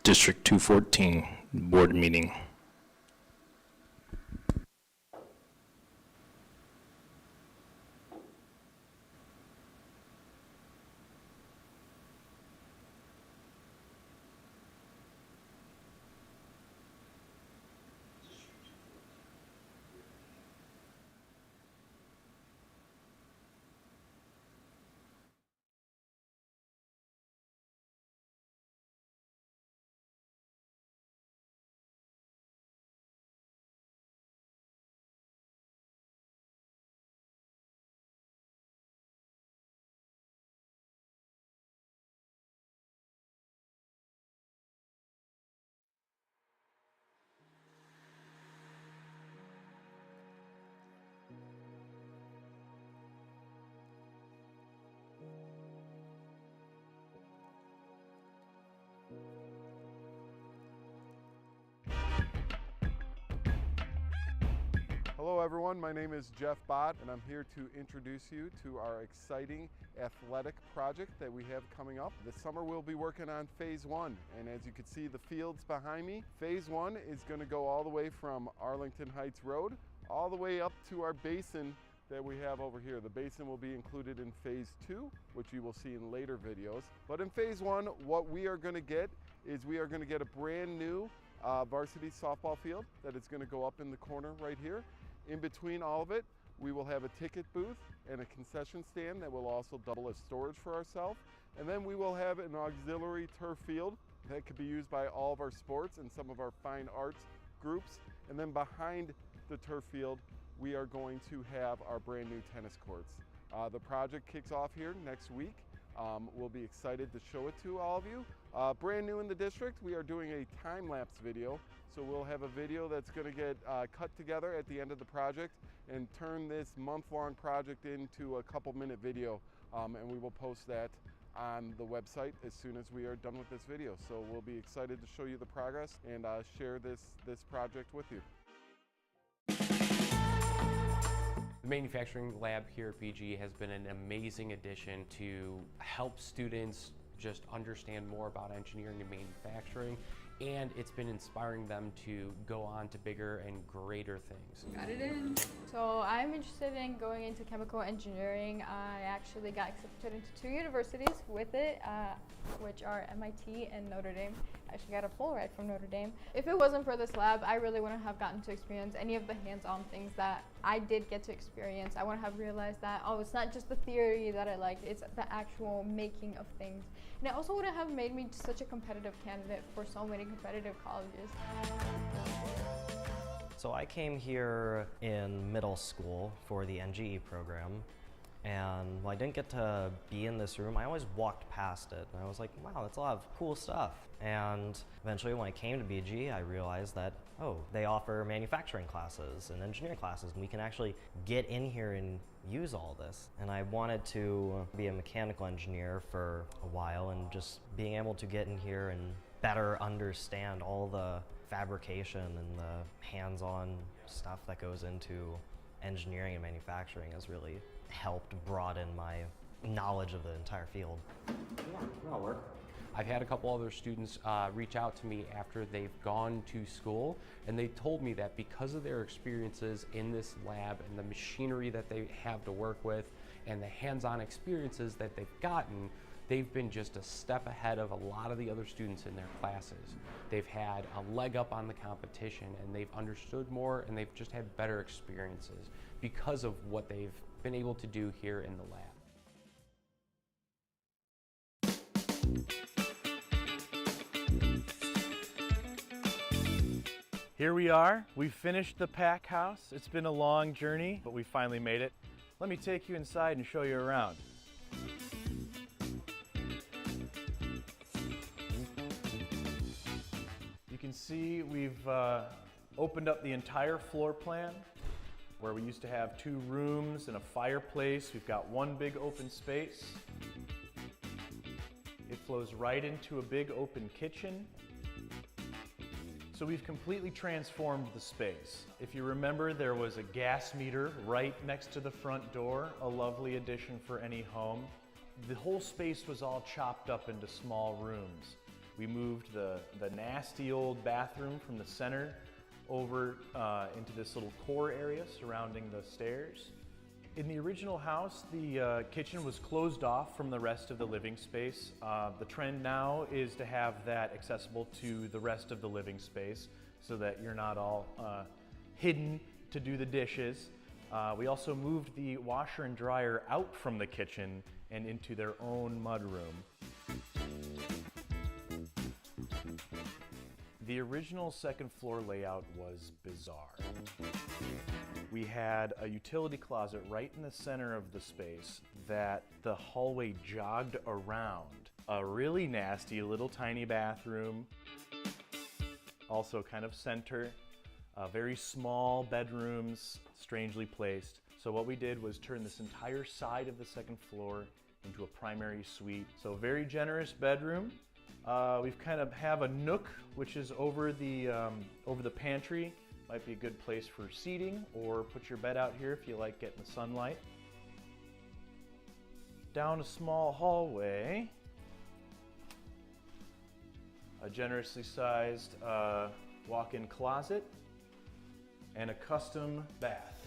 District 214 board meeting. Hello everyone, my name is Jeff Bott and I'm here to introduce you to our exciting athletic project that we have coming up. This summer we'll be working on Phase 1, and as you can see the fields behind me, Phase 1 is going to go all the way from Arlington Heights Road all the way up to our basin that we have over here. The basin will be included in Phase 2, which you will see in later videos. But in Phase 1, what we are going to get is we are going to get a brand new varsity softball field that is going to go up in the corner right here. In between all of it, we will have a ticket booth and a concession stand that will also double as storage for ourselves. And then we will have an auxiliary turf field that could be used by all of our sports and some of our fine arts groups. And then behind the turf field, we are going to have our brand new tennis courts. The project kicks off here next week. We'll be excited to show it to all of you. Brand new in the district, we are doing a time-lapse video. So we'll have a video that's going to get cut together at the end of the project and turn this month-long project into a couple-minute video. And we will post that on the website as soon as we are done with this video. So we'll be excited to show you the progress and share this project with you. The manufacturing lab here at BG has been an amazing addition to help students just understand more about engineering and manufacturing, and it's been inspiring them to go on to bigger and greater things. Got it in. So I'm interested in going into chemical engineering. I actually got accepted into 2 universities with it, which are MIT and Notre Dame. I actually got a full ride from Notre Dame. If it wasn't for this lab, I really wouldn't have gotten to experience any of the hands-on things that I did get to experience. I wouldn't have realized that, oh, it's not just the theory that I liked, it's the actual making of things. And it also wouldn't have made me such a competitive candidate for so many competitive colleges. So I came here in middle school for the NGE program, and while I didn't get to be in this room, I always walked past it, and I was like, wow, that's a lot of cool stuff. And eventually when I came to BG, I realized that, oh, they offer manufacturing classes and engineering classes, and we can actually get in here and use all this. And I wanted to be a mechanical engineer for a while, and just being able to get in here and better understand all the fabrication and the hands-on stuff that goes into engineering and manufacturing has really helped broaden my knowledge of the entire field. Yeah, that'll work. I've had a couple other students reach out to me after they've gone to school, and they told me that because of their experiences in this lab and the machinery that they have to work with and the hands-on experiences that they've gotten, they've been just a step ahead of a lot of the other students in their classes. They've had a leg up on the competition, and they've understood more, and they've just had better experiences because of what they've been able to do here in the lab. Here we are. We finished the pack house. It's been a long journey, but we finally made it. Let me take you inside and show you around. You can see we've opened up the entire floor plan. Where we used to have 2 rooms and a fireplace, we've got 1 big open space. It flows right into a big open kitchen. So we've completely transformed the space. If you remember, there was a gas meter right next to the front door, a lovely addition for any home. The whole space was all chopped up into small rooms. We moved the nasty old bathroom from the center over into this little core area surrounding the stairs. In the original house, the kitchen was closed off from the rest of the living space. The trend now is to have that accessible to the rest of the living space so that you're not all hidden to do the dishes. We also moved the washer and dryer out from the kitchen and into their own mudroom. The original second floor layout was bizarre. We had a utility closet right in the center of the space that the hallway jogged around. A really nasty little tiny bathroom, also kind of center. Very small bedrooms, strangely placed. So what we did was turn this entire side of the second floor into a primary suite. So very generous bedroom. We've kind of have a nook which is over the pantry. Might be a good place for seating, or put your bed out here if you like getting the sunlight. Down a small hallway. A generously sized walk-in closet and a custom bath.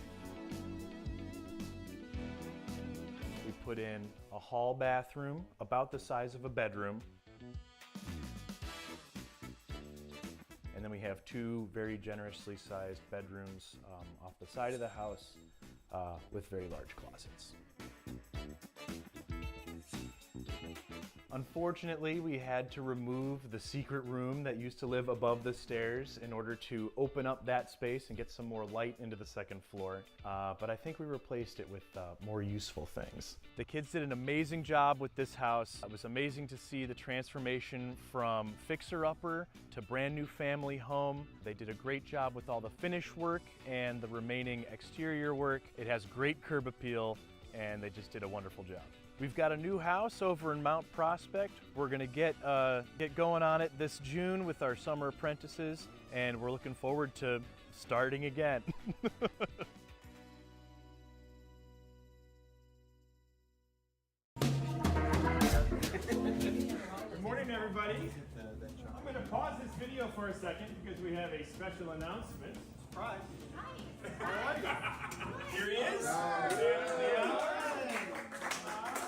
We put in a hall bathroom about the size of a bedroom. And then we have two very generously sized bedrooms off the side of the house with very large closets. Unfortunately, we had to remove the secret room that used to live above the stairs in order to open up that space and get some more light into the second floor. But I think we replaced it with more useful things. The kids did an amazing job with this house. It was amazing to see the transformation from fixer-upper to brand new family home. They did a great job with all the finish work and the remaining exterior work. It has great curb appeal, and they just did a wonderful job. We've got a new house over in Mount Prospect. We're gonna get going on it this June with our summer apprentices, and we're looking forward to starting again. Good morning, everybody. I'm going to pause this video for a second because we have a special announcement. Surprise. Hi. Here he is.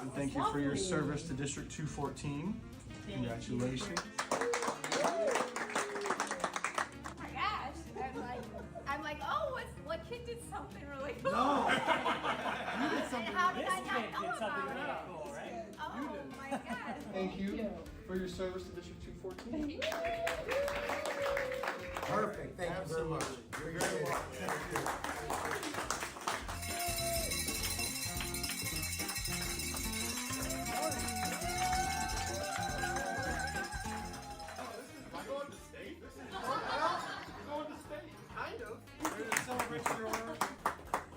And thank you for your service to District 214. Congratulations. Oh my gosh. I'm like, oh, what kid did something really cool? No. You did something. How did I not know about it? Cool, right? Oh my god. Thank you for your service to District 214. Perfect. Thank you very much. You're very welcome. Thank you.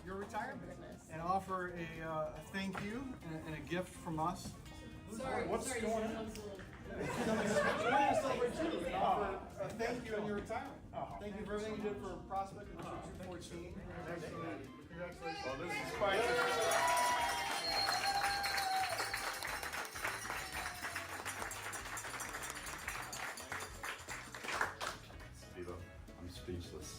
Your retirement and offer a thank you and a gift from us. What's going on? Offer a thank you in your retirement. Thank you for everything you did for Prospect and District 214. Congratulations. Well, this is quite I'm speechless.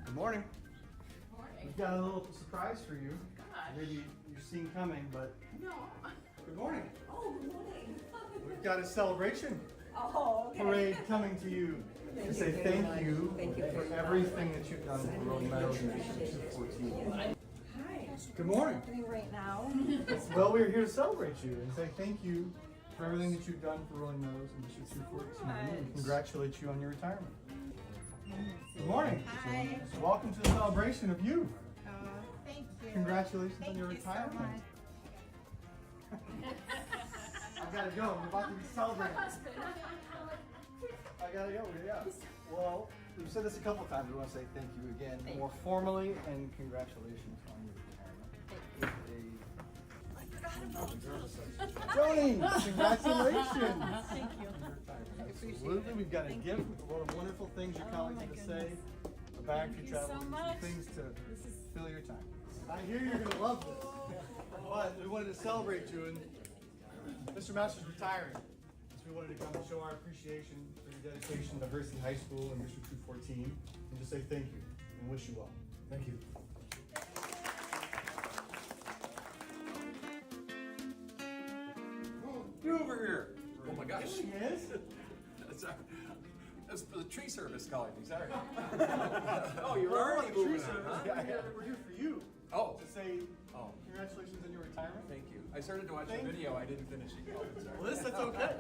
Good morning. We've got a little surprise for you. Maybe you've seen coming, but No. good morning. Oh, good morning. We've got a celebration Oh, okay. parade coming to you to say thank you for everything that you've done for Rolling Meadows and District 214. Hi. Good morning. What's happening right now? Well, we're here to celebrate you and say thank you for everything that you've done for Rolling Meadows and District 214 and congratulate you on your retirement. Good morning. Hi. So welcome to the celebration of you. Thank you. Congratulations Thank on your you so retirement. much. I gotta go. I'm about to be celebrating. I gotta go. Yeah. Well, we've said this a couple times. We want to say thank you again, more formally, and congratulations on your retirement. Joni, congratulations. Thank you. Absolutely. We've got a gift with a lot of wonderful things you're calling me to say bag Thank for you travel, so some much. things to This is fill your time. I hear you're gonna love this, but we wanted to celebrate you, and Mr. Masters retiring. So we wanted to come and show our appreciation for your dedication to Hersey High School and District 214, and just say thank you and wish you well. Thank you. You over here. Oh my gosh. He is? That's for the tree service calling me, sorry. Oh, you're already moving on, huh? Yeah, we're here for you. Oh. To say Oh. congratulations on your retirement. Thank you. I started to watch the video, I didn't finish it. Oh, sorry. Well, that's okay.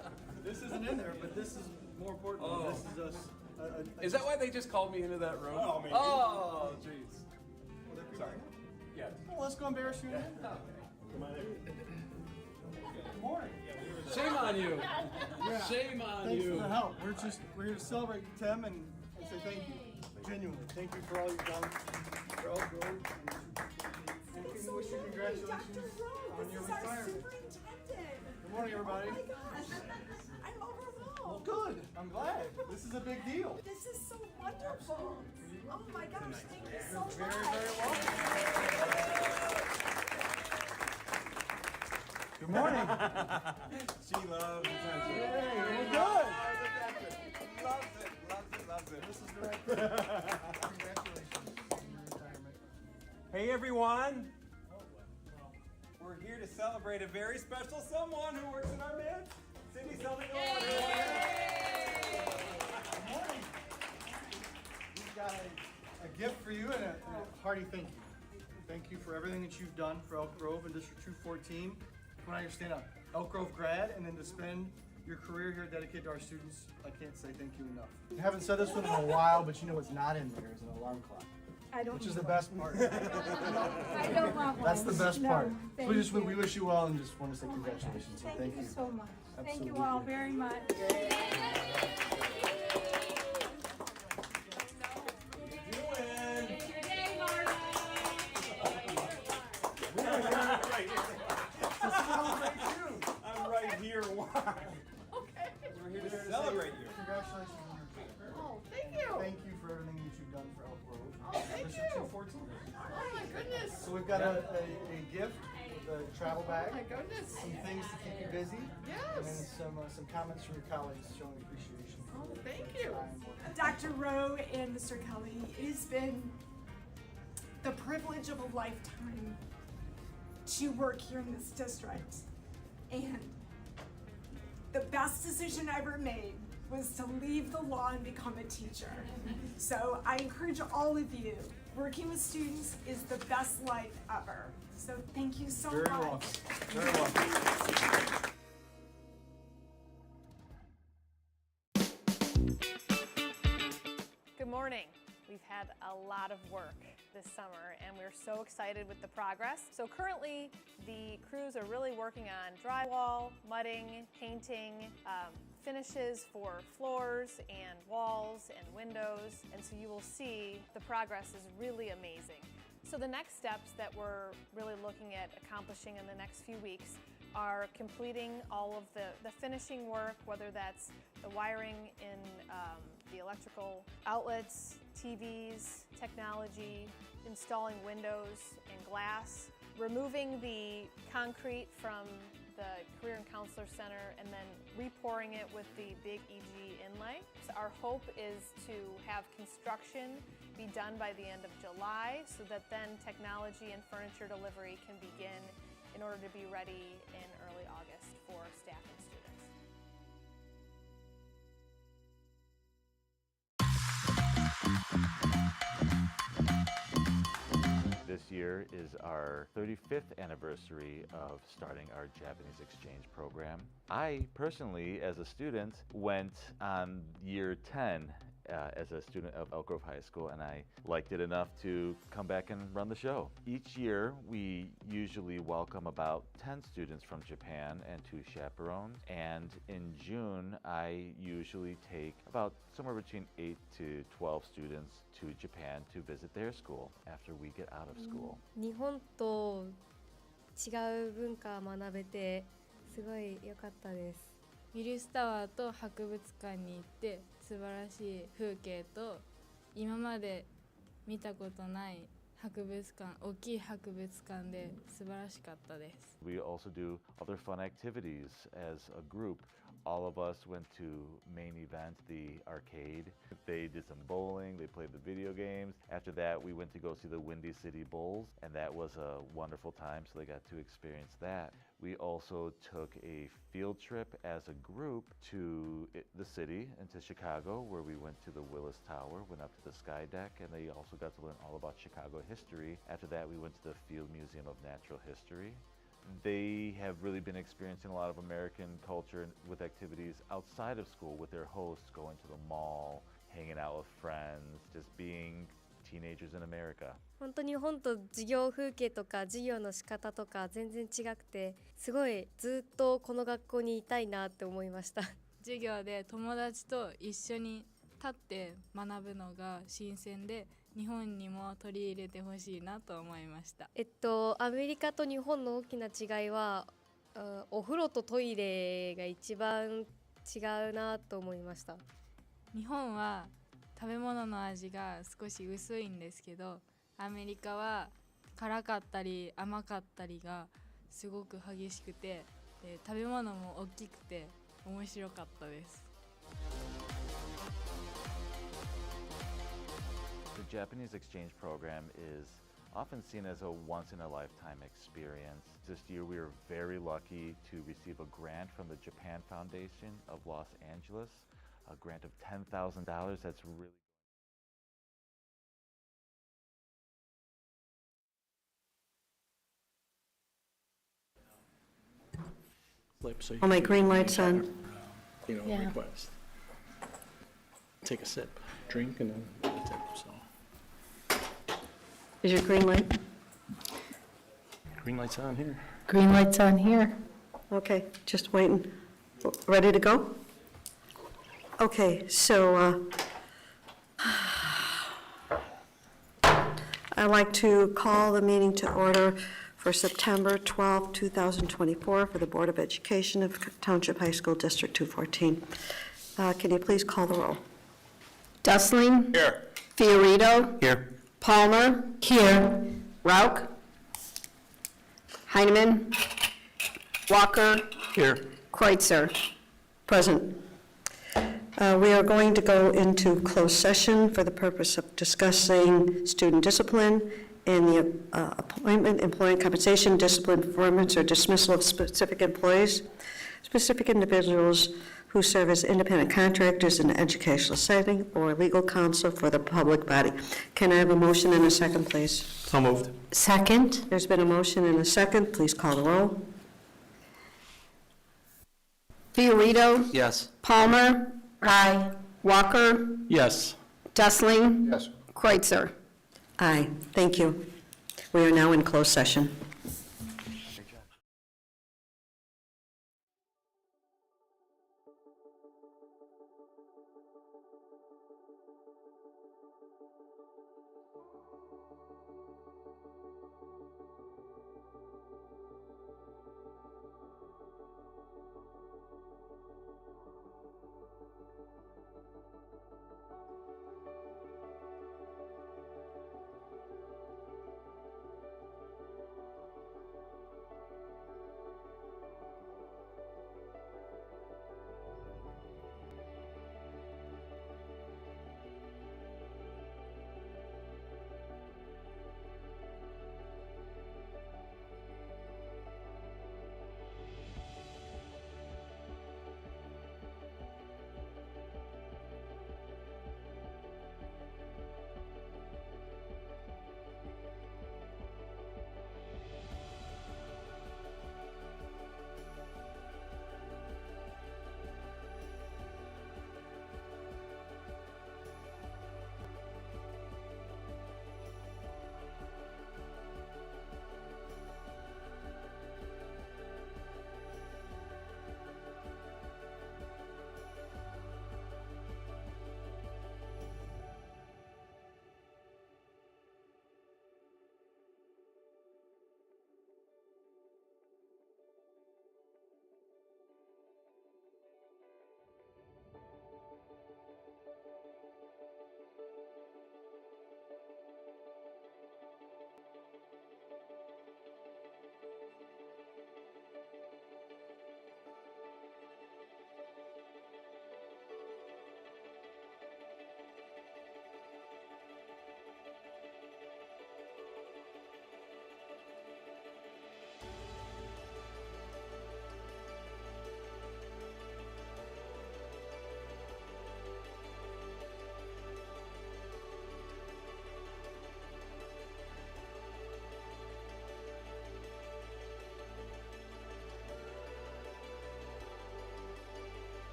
This isn't in there, but this is more important. Oh. This is us. Is that why they just called me into that room? Oh, maybe. Oh, jeez. Sorry. Yeah. Well, let's go embarrass you. Again. Come on in. Good morning. Shame on you. Yeah. Shame on Thanks you. for the help. We're here to celebrate Tim and say thank you. Genuinely, thank you for all you've done for Elk Grove. And we wish you congratulations on your retirement. Good morning, everybody. Oh my gosh. I'm overwhelmed. Well, good. I'm glad. This is a big deal. This is so wonderful. Oh my gosh, thank you so much. Very, very welcome. Good morning. She loves it. Hey, we're good. Loves it, loves it. This is the right thing. Congratulations on your retirement. Hey everyone! We're here to celebrate a very special someone who works in our midst. Cindy Selden. Good morning. We've got a gift for you and a hearty thank you. Thank you for everything that you've done for Elk Grove and District 214. Come on, you're an Elk Grove grad, and then to spend your career here dedicated to our students, I can't say thank you enough. I haven't said this one in a while, but you know what's not in there is an alarm clock. I don't Which is need the one. best part. I don't want one. That's the best No, part. thank So we you. wish you well and just want to say congratulations. So Thank you so much. Thank you Absolutely. all very much. I'm right here. Why? Okay. We're here to celebrate you. Congratulations on your career. Oh, thank you. Thank you for everything that you've done for Elk Grove. Oh, thank District you. 214. Oh my goodness. So we've got a gift with a travel bag, Oh my goodness. some things to keep you busy, and then Yes. some comments from your colleagues showing appreciation. Oh, for thank your you. time working. Dr. Rowe and Mr. Kelly, it has been the privilege of a lifetime to work here in this district. And the best decision I ever made was to leave the law and become a teacher. So I encourage all of you, working with students is the best life ever. So thank you so Very much. welcome. Very welcome. Good morning. We've had a lot of work this summer and we're so excited with the progress. So currently the crews are really working on drywall, mudding, painting, finishes for floors and walls and windows, and so you will see the progress is really amazing. So the next steps that we're really looking at accomplishing in the next few weeks are completing all of the finishing work, whether that's the wiring in the electrical outlets, TVs, technology, installing windows and glass, removing the concrete from the Career and Counselor Center, and then repouring it with the big EG inlay. So our hope is to have construction be done by the end of July so that then technology and furniture delivery can begin in order to be ready in early August for staff and students. This year is our 35th anniversary of starting our Japanese exchange program. I personally, as a student, went on year 10 as a student of Elk Grove High School, and I liked it enough to come back and run the show. Each year, we usually welcome about 10 students from Japan and 2 chaperones, and in June, I usually take about somewhere between 8 to 12 students to Japan to visit their school after we get out of school. 日本と違う文化を学べてすごい良かったです。ウィルスタワーと博物館に行って素晴らしい風景と今まで見たことない博物館、大きい博物館で素晴らしかったです。We also do other fun activities as a group. All of us went to main event, the arcade. They did some bowling, they played the video games. After that, we went to go see the Windy City Bulls, and that was a wonderful time, so they got to experience that. We also took a field trip as a group to the city, into Chicago, where we went to the Willis Tower, went up to the Sky Deck, and they also got to learn all about Chicago history. After that, we went to the Field Museum of Natural History. They have really been experiencing a lot of American culture with activities outside of school with their hosts, going to the mall, hanging out with friends, just being teenagers in America. 本当に日本と授業風景とか授業の仕方とか全然違くて、すごいずっとこの学校にいたいなって思いました。授業で友達と一緒に立って学ぶのが新鮮で、日本にも取り入れてほしいなと思いました。アメリカと日本の大きな違いは、お風呂とトイレが一番違うなと思いました。日本は食べ物の味が少し薄いんですけど、アメリカは辛かったり甘かったりがすごく激しくて、食べ物も大きくて面白かったです。The Japanese exchange program is often seen as a once-in-a-lifetime experience. This year we were very lucky to receive a grant from the Japan Foundation of Los Angeles, a grant of $10,000. That's really All my green lights on. Yeah. Request. Take a sip, drink, and then tip. So. Is your green light? Green light's on here. Green light's on here. Okay, just waiting. Ready to go? Okay, so I'd like to call the meeting to order for September 12, 2024 for the Board of Education of Township High School District 214. Can you please call the roll? Dustling. Here. Fiorito. Here. Palmer. Here. Rauch. Heineman. Walker. Here. Kreutzer. Present. We are going to go into closed session for the purpose of discussing student discipline and the appointment, employment compensation, discipline, performance, or dismissal of specific employees, specific individuals who serve as independent contractors in an educational setting, or legal counsel for the public body. Can I have a motion and a second, please? So moved. Second. There's been a motion and a second. Please call the roll. Fiorito. Yes. Palmer. Aye. Walker. Yes. Dustling. Yes. Kreutzer. Aye. Thank you. We are now in closed session.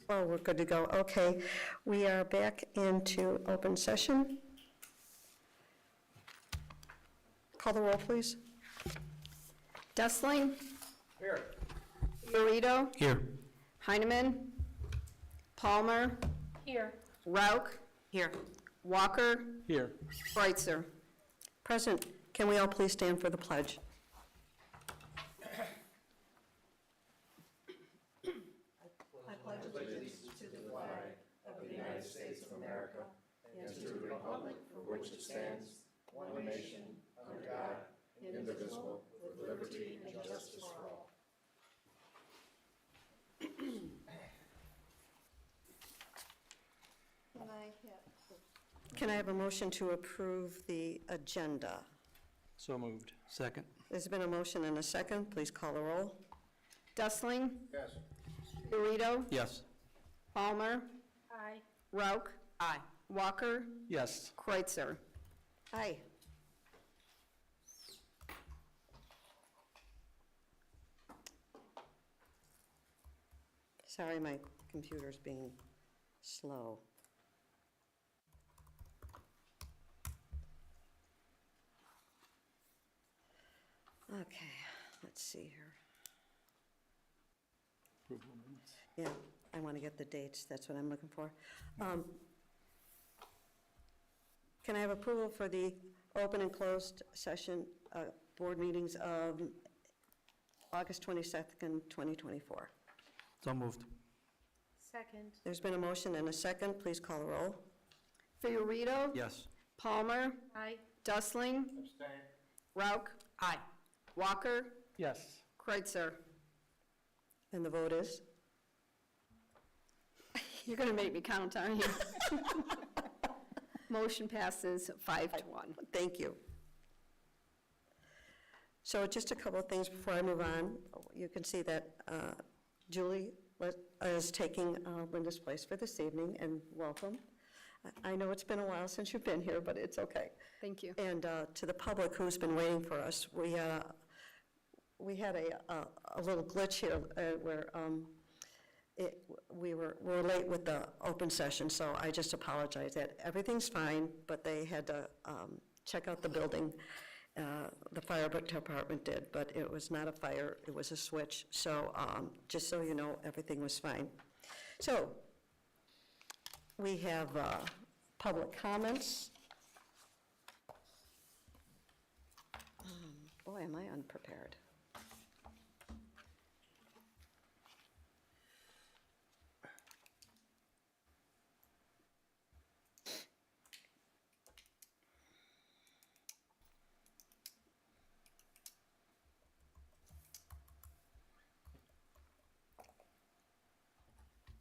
Oh, we're good to go. Okay. We are back into open session. Call the roll, please. Dustling. Here. Fiorito. Here. Heineman. Palmer. Here. Rauk. Here. Walker. Here. Kreitzer. Present. Can we all please stand for the pledge? Can I have a motion to approve the agenda? So moved. Second. There's been a motion and a second. Please call the roll. Dustling. Yes. Fiorito. Yes. Palmer. Aye. Rauk. Aye. Walker. Yes. Kreitzer. Aye. Sorry, my computer's being slow. Okay, let's see here. Approval of minutes. Yeah, I want to get the dates, that's what I'm looking for. Can I have approval for the open and closed session board meetings of August 22nd, 2024? So moved. Second. There's been a motion and a second, please call the roll. Fiorito. Yes. Palmer. Aye. Dustling. Abstain. Rauk. Aye. Walker. Yes. Kreitzer. And the vote is? You're going to make me count, aren't you? Motion passes 5-1. Thank you. So just a couple of things before I move on. You can see that Julie is taking Linda's place for this evening, and welcome. I know it's been a while since you've been here, but it's okay. Thank you. And to the public who's been waiting for us, we had a little glitch here where we were late with the open session, so I just apologize that everything's fine, but they had to check out the building. The fire department did, but it was not a fire, it was a switch. So just so you know, everything was fine. So we have public comments. Boy, am I unprepared.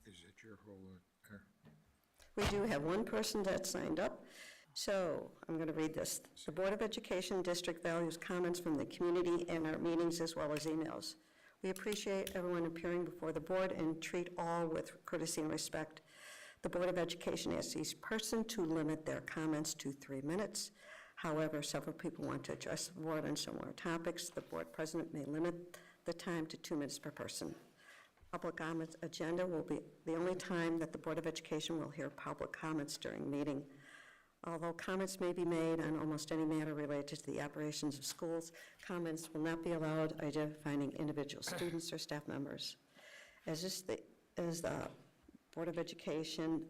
Is it your whole, We do have one person that signed up, so I'm going to read this. The Board of Education District values comments from the community in our meetings as well as emails. We appreciate everyone appearing before the board and treat all with courtesy and respect. The Board of Education asks each person to limit their comments to 3 minutes. However, several people want to address the board on similar topics. The board president may limit the time to 2 minutes per person. Public comments agenda will be the only time that the Board of Education will hear public comments during the meeting. Although comments may be made on almost any matter related to the operations of schools, comments will not be allowed identifying individual students or staff members. As the Board of Education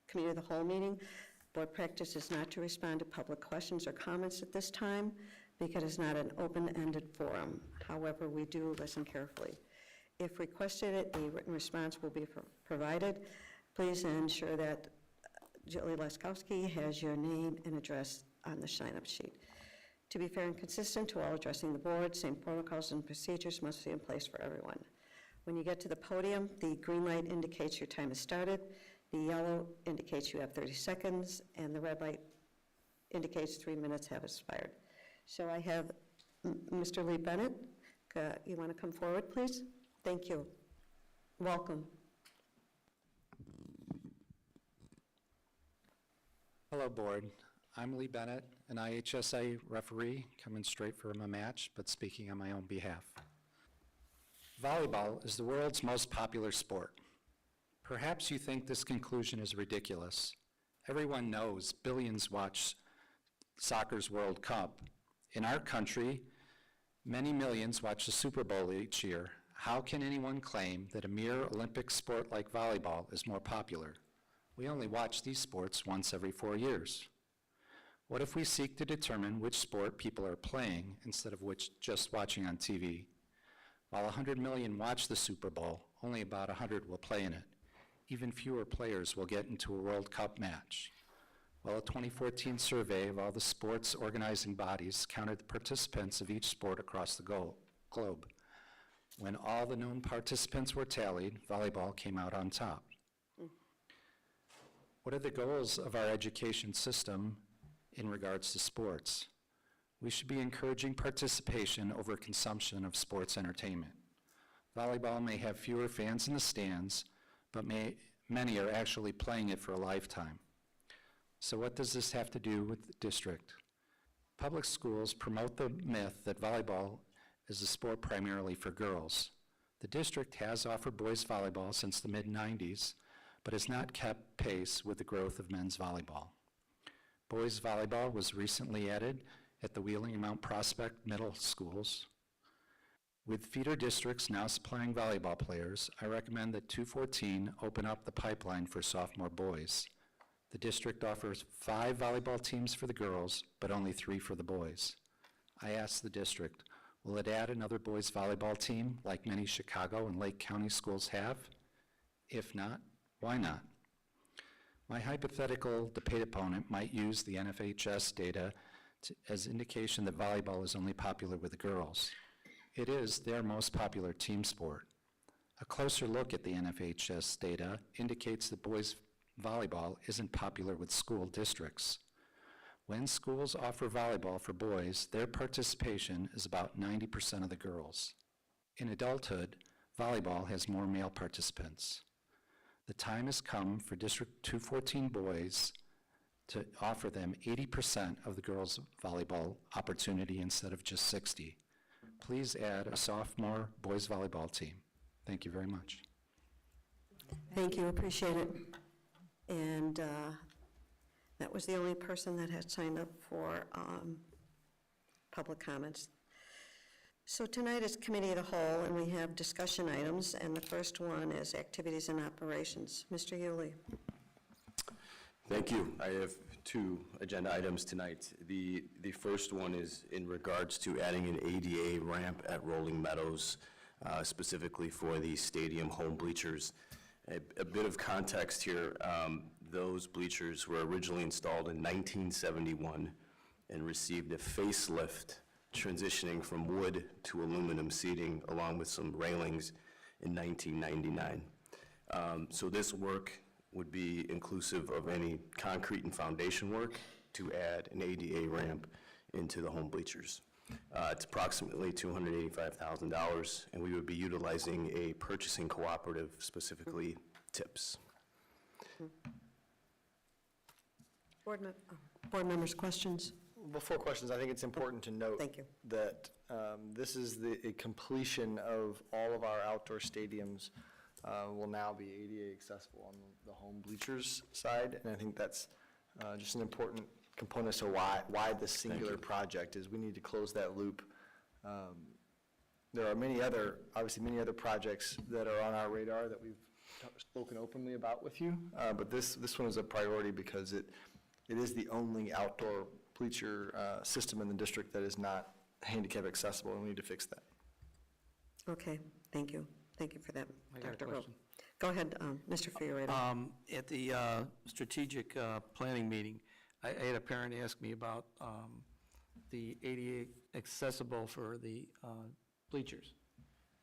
Committee of the Whole meeting, board practice is not to respond to public questions or comments at this time because it's not an open-ended forum. However, we do listen carefully. If requested, a written response will be provided. Please ensure that Julie Laskowski has your name and address on the sign-up sheet. To be fair and consistent to all addressing the board, same protocols and procedures must be in place for everyone. When you get to the podium, the green light indicates your time has started, the yellow indicates you have 30 seconds, and the red light indicates 3 minutes have expired. So I have Mr. Lee Bennett. You want to come forward, please? Thank you. Welcome. Hello, board. I'm Lee Bennett, an IHSA referee, coming straight from a match, but speaking on my own behalf. Volleyball is the world's most popular sport. Perhaps you think this conclusion is ridiculous. Everyone knows billions watch soccer's World Cup. In our country, many millions watch the Super Bowl each year. How can anyone claim that a mere Olympic sport like volleyball is more popular? We only watch these sports once every 4 years. What if we seek to determine which sport people are playing instead of just watching on TV? While 100 million watch the Super Bowl, only about 100 will play in it. Even fewer players will get into a World Cup match. Well, a 2014 survey of all the sports organizing bodies counted the participants of each sport across the globe. When all the known participants were tallied, volleyball came out on top. What are the goals of our education system in regards to sports? We should be encouraging participation over consumption of sports entertainment. Volleyball may have fewer fans in the stands, but many are actually playing it for a lifetime. So what does this have to do with the district? Public schools promote the myth that volleyball is a sport primarily for girls. The district has offered boys volleyball since the mid-90s, but has not kept pace with the growth of men's volleyball. Boys volleyball was recently added at the Wheeling and Mount Prospect middle schools. With feeder districts now supplying volleyball players, I recommend that 214 open up the pipeline for sophomore boys. The district offers 5 volleyball teams for the girls, but only 3 for the boys. I asked the district, will it add another boys volleyball team like many Chicago and Lake County schools have? If not, why not? My hypothetical debate opponent might use the NFHS data as indication that volleyball is only popular with the girls. It is their most popular team sport. A closer look at the NFHS data indicates that boys volleyball isn't popular with school districts. When schools offer volleyball for boys, their participation is about 90% of the girls. In adulthood, volleyball has more male participants. The time has come for District 214 boys to offer them 80% of the girls' volleyball opportunity instead of just 60. Please add a sophomore boys volleyball team. Thank you very much. Thank you, appreciate it. And that was the only person that had signed up for public comments. So tonight is Committee of the Whole, and we have discussion items, and the first one is activities and operations. Mr. Yulee. Thank you. I have 2 agenda items tonight. The first one is in regards to adding an ADA ramp at Rolling Meadows, specifically for the stadium home bleachers. A bit of context here, those bleachers were originally installed in 1971 and received a facelift, transitioning from wood to aluminum seating along with some railings in 1999. So this work would be inclusive of any concrete and foundation work to add an ADA ramp into the home bleachers. It's approximately $285,000, and we would be utilizing a purchasing cooperative, specifically TIPS. Board members, questions? Before questions, I think it's important to note that this is a completion of all of our outdoor stadiums will now be ADA accessible on the home bleachers side, and I think that's just an important component to why this singular project is. We need to close that loop. There are obviously many other projects that are on our radar that we've spoken openly about with you, but this one is a priority because it is the only outdoor bleacher system in the district that is not handicap accessible, and we need to fix that. Okay, thank you. Thank you for that, I got a Dr. Rowe. question. Go ahead, Mr. Fioretto. At the strategic planning meeting, I had a parent ask me about the ADA accessible for the bleachers.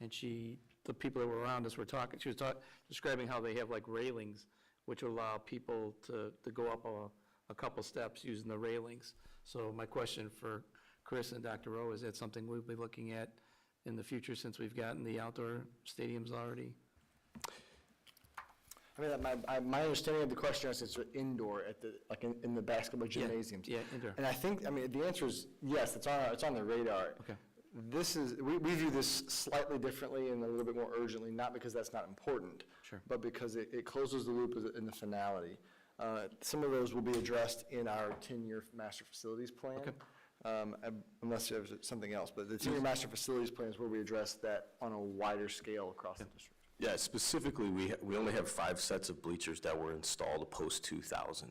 And the people that were around us were talking, she was describing how they have like railings, which allow people to go up a couple steps using the railings. So my question for Chris and Dr. Rowe, is that something we'll be looking at in the future since we've gotten the outdoor stadiums already? I mean, my understanding of the question is it's indoor at in the basketball gymnasiums. Yeah, indoor. And I think, the answer is yes, it's on the radar. Okay. we view this slightly differently and a little bit more urgently, not because that's not important, but because it closes the loop in the finality. Some of those will be addressed in our 10-year master facilities plan. Unless there's something else, but the 10-year master facilities plan is where we address that on a wider scale across the district. Yeah, specifically, we only have 5 sets of bleachers that were installed post-2000.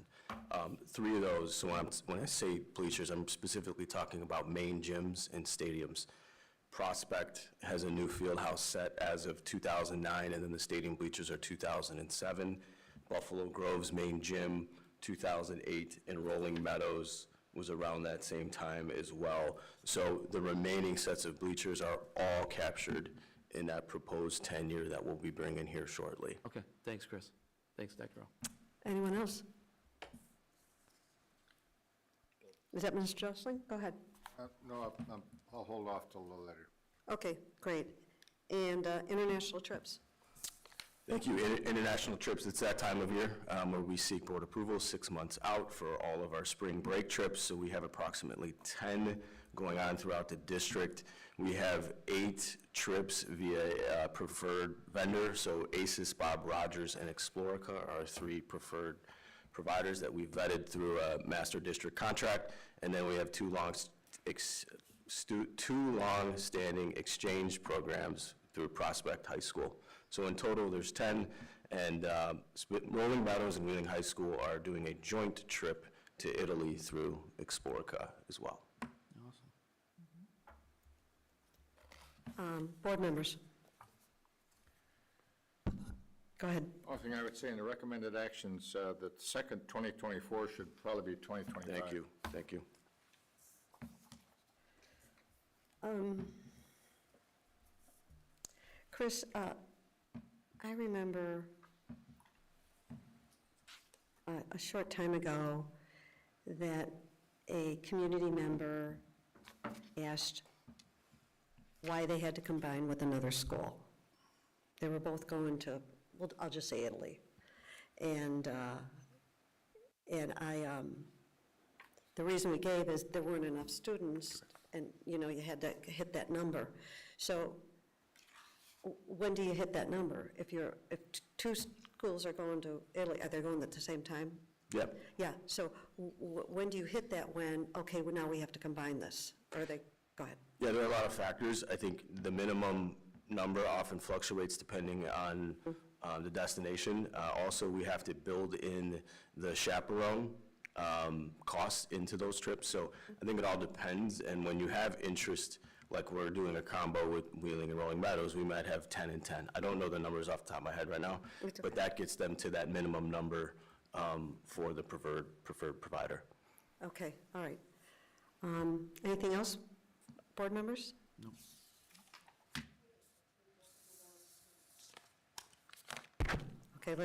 3 of those, so when I say bleachers, I'm specifically talking about main gyms and stadiums. Prospect has a new field house set as of 2009, and then the stadium bleachers are 2007. Buffalo Grove's main gym, 2008, and Rolling Meadows was around that same time as well. So the remaining sets of bleachers are all captured in that proposed tenure that we'll be bringing here shortly. Okay, thanks, Chris. Thanks, Dr. O. Anyone else? Is that Mr. Jostling? Go ahead. No, I'll hold off till a little later. Okay, great. And international trips? Thank you. International trips, it's that time of year where we seek board approval 6 months out for all of our spring break trips. So we have approximately 10 going on throughout the district. We have 8 trips via a preferred vendor. So ACES, Bob Rogers, and Explorica are 3 preferred providers that we vetted through a master district contract. And then we have 2 long-standing exchange programs through Prospect High School. So in total, there's 10, and Rolling Meadows and Wheeling High School are doing a joint trip to Italy through Explorica as well. Awesome. Board members? Go ahead. Only thing I would say in the recommended actions, the second 2024 should probably be 2025. Thank you. Thank you. Chris, I remember a short time ago that a community member asked why they had to combine with another school. They were both going to, well, I'll just say Italy. And the reason we gave is there weren't enough students, and you had to hit that number. So when do you hit that number? If 2 schools are going to Italy, are they going at the same time? Yep. Yeah, so when do you hit that when, okay, well, now we have to combine this? Or go ahead. Yeah, there are a lot of factors. I think the minimum number often fluctuates depending on the destination. Also, we have to build in the chaperone costs into those trips. So I think it all depends, and when you have interest, like we're doing a combo with Wheeling and Rolling Meadows, we might have 10 and 10. I don't know the numbers off the top of my head right now, but that gets them to that minimum number for the preferred provider. Okay, all right. Anything else, board members? No. Okay,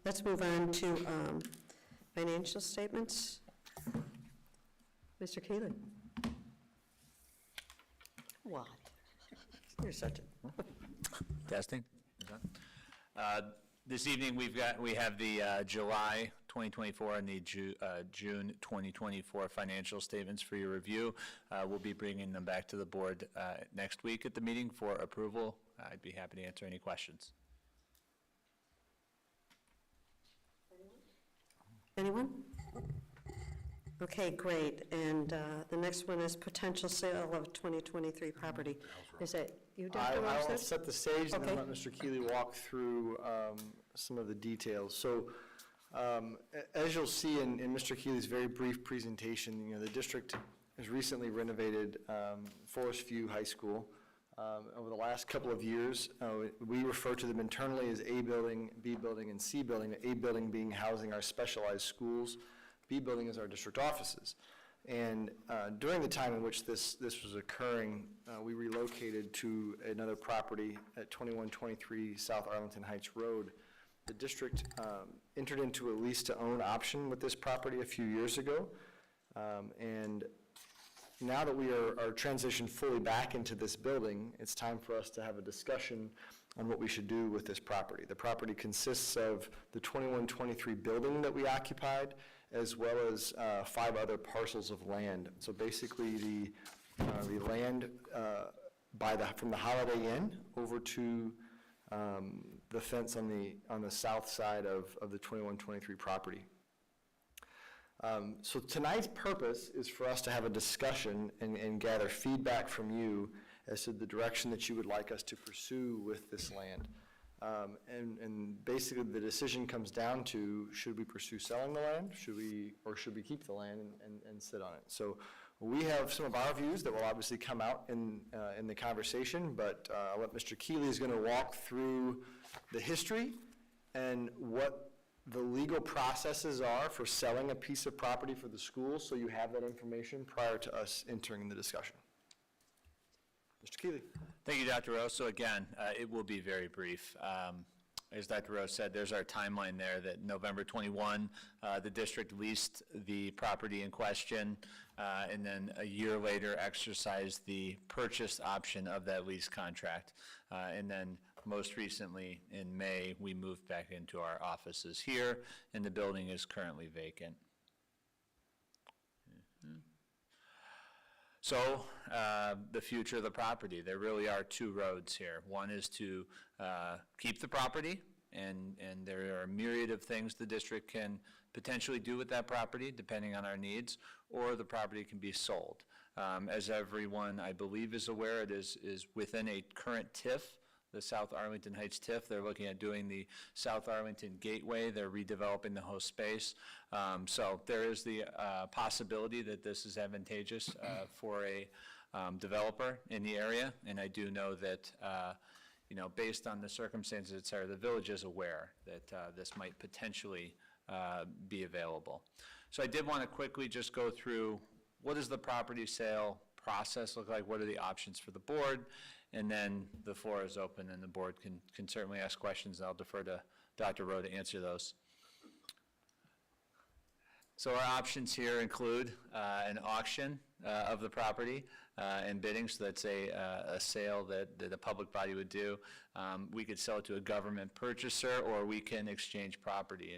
let's move on to financial statements. Mr. Keelan. What? You're such a... Testing. This evening we have the July 2024 and the June 2024 financial statements for your review. We'll be bringing them back to the board next week at the meeting for approval. I'd be happy to answer any questions. Anyone? Okay, great. And the next one is potential sale of 2023 property. Is that you, Dr. Rogers? I'll set the stage and then Okay. let Mr. Keeley walk through some of the details. So as you'll see in Mr. Keeley's very brief presentation, the district has recently renovated Forest View High School. Over the last couple of years, we refer to them internally as A building, B building, and C building, A building being housing our specialized schools, B building is our district offices. And during the time in which this was occurring, we relocated to another property at 2123 South Arlington Heights Road. The district entered into a lease-to-own option with this property a few years ago. And now that we are transitioned fully back into this building, it's time for us to have a discussion on what we should do with this property. The property consists of the 2123 building that we occupied, as well as 5 other parcels of land. So basically the land from the Holiday Inn over to the fence on the south side of the 2123 property. So tonight's purpose is for us to have a discussion and gather feedback from you as to the direction that you would like us to pursue with this land. And basically the decision comes down to, should we pursue selling the land? Should we keep the land and sit on it? So we have some of our views that will obviously come out in the conversation, but what Mr. Keeley is going to walk through the history and what the legal processes are for selling a piece of property for the school, so you have that information prior to us entering the discussion. Mr. Keeley. Thank you, Dr. Rose. So again, it will be very brief. As Dr. Rose said, there's our timeline there that November 21, the district leased the property in question, and then a year later exercised the purchase option of that lease contract. And then most recently in May, we moved back into our offices here, and the building is currently vacant. So the future of the property, there really are two roads here. One is to keep the property, and there are a myriad of things the district can potentially do with that property depending on our needs, or the property can be sold. As everyone, I believe, is aware, it is within a current TIF, the South Arlington Heights TIF. They're looking at doing the South Arlington Gateway. They're redeveloping the whole space. So there is the possibility that this is advantageous for a developer in the area. And I do know that, based on the circumstances, et cetera, the village is aware that this might potentially be available. So I did want to quickly just go through, what does the property sale process look like? What are the options for the board? And then the floor is open, and the board can certainly ask questions, and I'll defer to Dr. Rowe to answer those. So our options here include an auction of the property and bidding, so that's a sale that a public body would do. We could sell it to a government purchaser, or we can exchange property.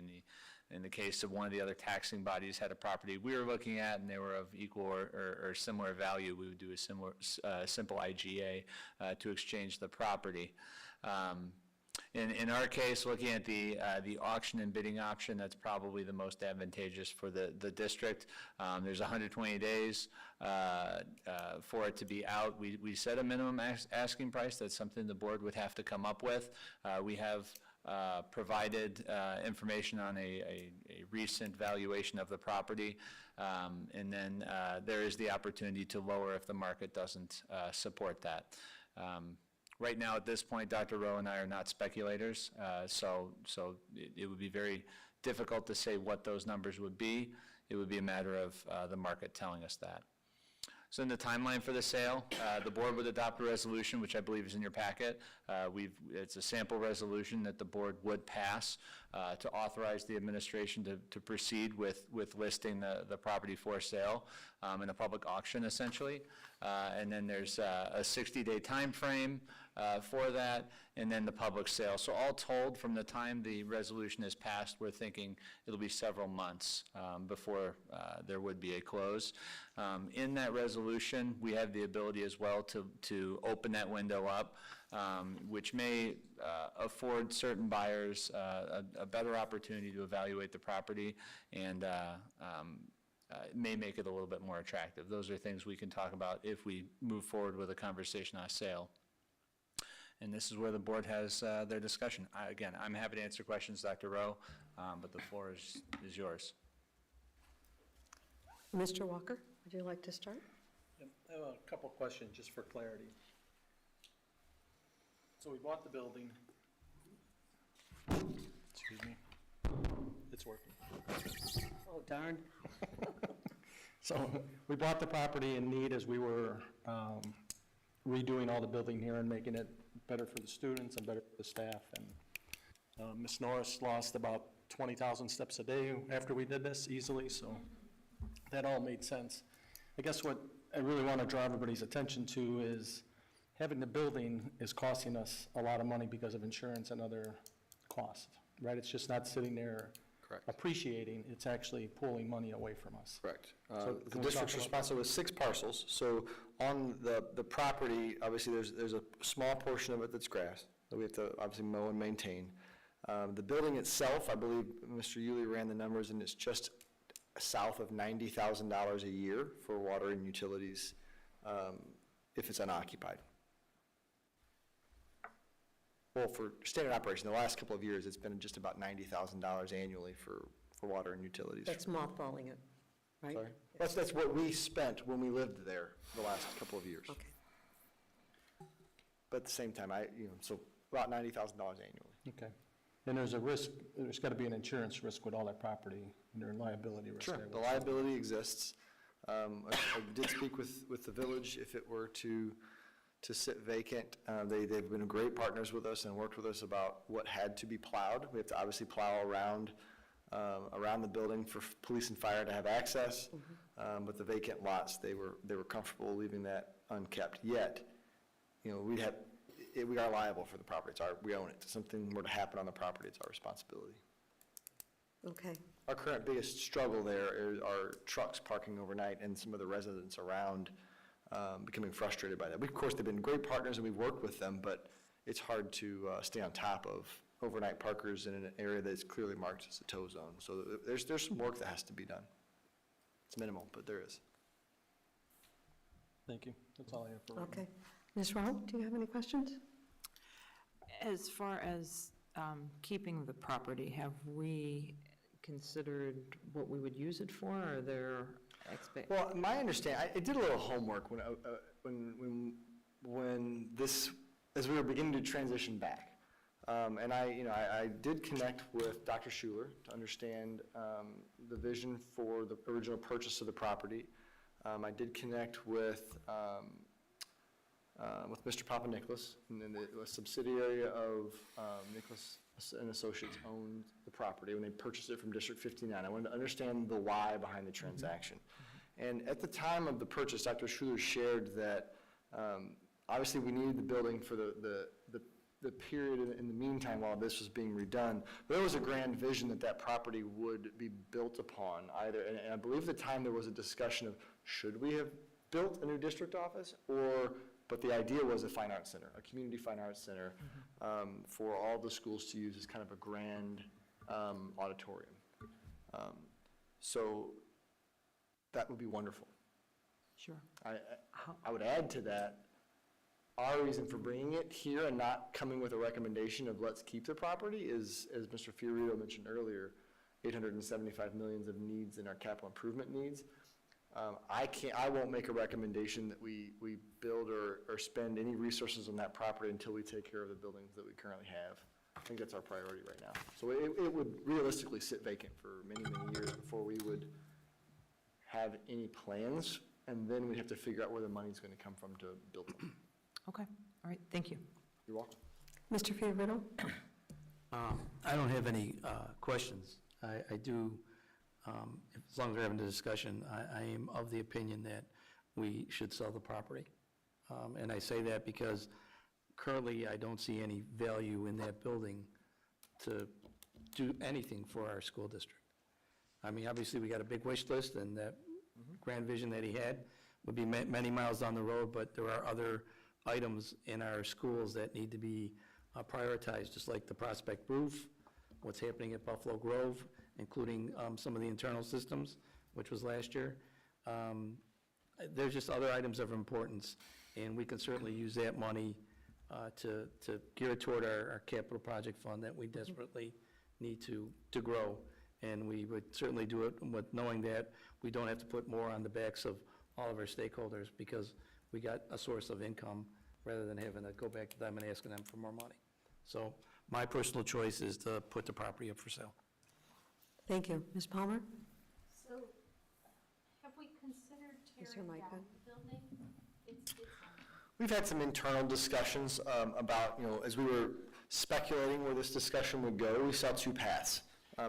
In the case of one of the other taxing bodies had a property we were looking at and they were of equal or similar value, we would do a similar simple IGA to exchange the property. In our case, looking at the auction and bidding option, that's probably the most advantageous for the district. There's 120 days for it to be out. We set a minimum asking price. That's something the board would have to come up with. We have provided information on a recent valuation of the property, and then there is the opportunity to lower if the market doesn't support that. Right now, at this point, Dr. Rowe and I are not speculators, so it would be very difficult to say what those numbers would be. It would be a matter of the market telling us that. So in the timeline for the sale, the board would adopt a resolution, which I believe is in your packet. It's a sample resolution that the board would pass to authorize the administration to proceed with listing the property for sale in a public auction, essentially. And then there's a 60-day time frame for that, and then the public sale. So all told, from the time the resolution is passed, we're thinking it'll be several months before there would be a close. In that resolution, we have the ability as well to open that window up, which may afford certain buyers a better opportunity to evaluate the property, and may make it a little bit more attractive. Those are things we can talk about if we move forward with a conversation on a sale. And this is where the board has their discussion. Again, I'm happy to answer questions, Dr. Rowe, but the floor is yours. Mr. Walker, would you like to start? I have a couple questions just for clarity. So we bought the building. Excuse me. It's working. Oh, darn. So we bought the property in need as we were redoing all the building here and making it better for the students and better for the staff. And Ms. Norris lost about 20,000 steps a day after we did this easily, so that all made sense. I guess what I really want to draw everybody's attention to is having the building is costing us a lot of money because of insurance and other costs, right? It's just not sitting there appreciating, it's actually pulling money away from us. Correct. So The can we talk district's about- responsible with 6 parcels, so on the property, obviously, there's a small portion of it that's grass that we have to obviously mow and maintain. The building itself, I believe Mr. Yulee ran the numbers, and it's just south of $90,000 a year for water and utilities if it's unoccupied. Well, for standard operation, the last couple of years, it's been just about $90,000 annually for water and utilities. That's mothballing it, right? Sorry? That's what we spent when we lived there the last couple of years. Okay. But at the same time, so about $90,000 annually. Okay. And there's a risk, there's got to be an insurance risk with all that property, and there's liability risk. Sure, there. the liability exists. I did speak with the village if it were to sit vacant. They've been great partners with us and worked with us about what had to be plowed. We have to obviously plow around the building for police and fire to have access. But the vacant lots, they were comfortable leaving that unkept. Yet, we are liable for the property. We own it. If something were to happen on the property, it's our responsibility. Okay. Our current biggest struggle there are trucks parking overnight and some of the residents around becoming frustrated by that. Of course, they've been great partners and we've worked with them, but it's hard to stay on top of overnight parkers in an area that's clearly marked as a tow zone. So there's some work that has to be done. It's minimal, but there is. Thank you. That's all I have for right now. Okay. Ms. Rao, do you have any questions? As far as keeping the property, have we considered what we would use it for? Are there Well, my understanding, I did a little homework when this, as we were beginning to transition back. And I did connect with Dr. Schuler to understand the vision for the original purchase of the property. I did connect with Mr. Papa Nicholas, and then a subsidiary of Nicholas and Associates owned the property when they purchased it from District 59. I wanted to understand the why behind the transaction. And at the time of the purchase, Dr. Schuler shared that obviously we needed the building for the period in the meantime while this was being redone. There was a grand vision that property would be built upon either, and I believe at the time there was a discussion of should we have built a new district office, but the idea was a fine arts center, a community fine arts center for all the schools to use as kind of a grand auditorium. So that would be wonderful. Sure. I would add to that, our reason for bringing it here and not coming with a recommendation of let's keep the property is, as Mr. Fiorito mentioned earlier, 875 million of needs in our capital improvement needs. I won't make a recommendation that we build or spend any resources on that property until we take care of the buildings that we currently have. I think that's our priority right now. So it would realistically sit vacant for many, many years before we would have any plans, and then we'd have to figure out where the money's going to come from to build them. Okay, all right, thank you. You're welcome. Mr. Fiorito? I don't have any questions. I do, as long as we're having the discussion, I am of the opinion that we should sell the property. And I say that because currently I don't see any value in that building to do anything for our school district. I mean, obviously, we got a big wish list, and that grand vision that he had would be many miles down the road, but there are other items in our schools that need to be prioritized, just like the Prospect Roof, what's happening at Buffalo Grove, including some of the internal systems, which was last year. There's just other items of importance, and we can certainly use that money to gear it toward our capital project fund that we desperately need to grow. And we would certainly do it with knowing that we don't have to put more on the backs of all of our stakeholders, because we got a source of income rather than having to go back to them and asking them for more money. So my personal choice is to put the property up for sale. Thank you. Ms. Palmer? So, have we considered tearing down the building? We've had some internal discussions about, as we were speculating where this discussion would go, we saw two paths.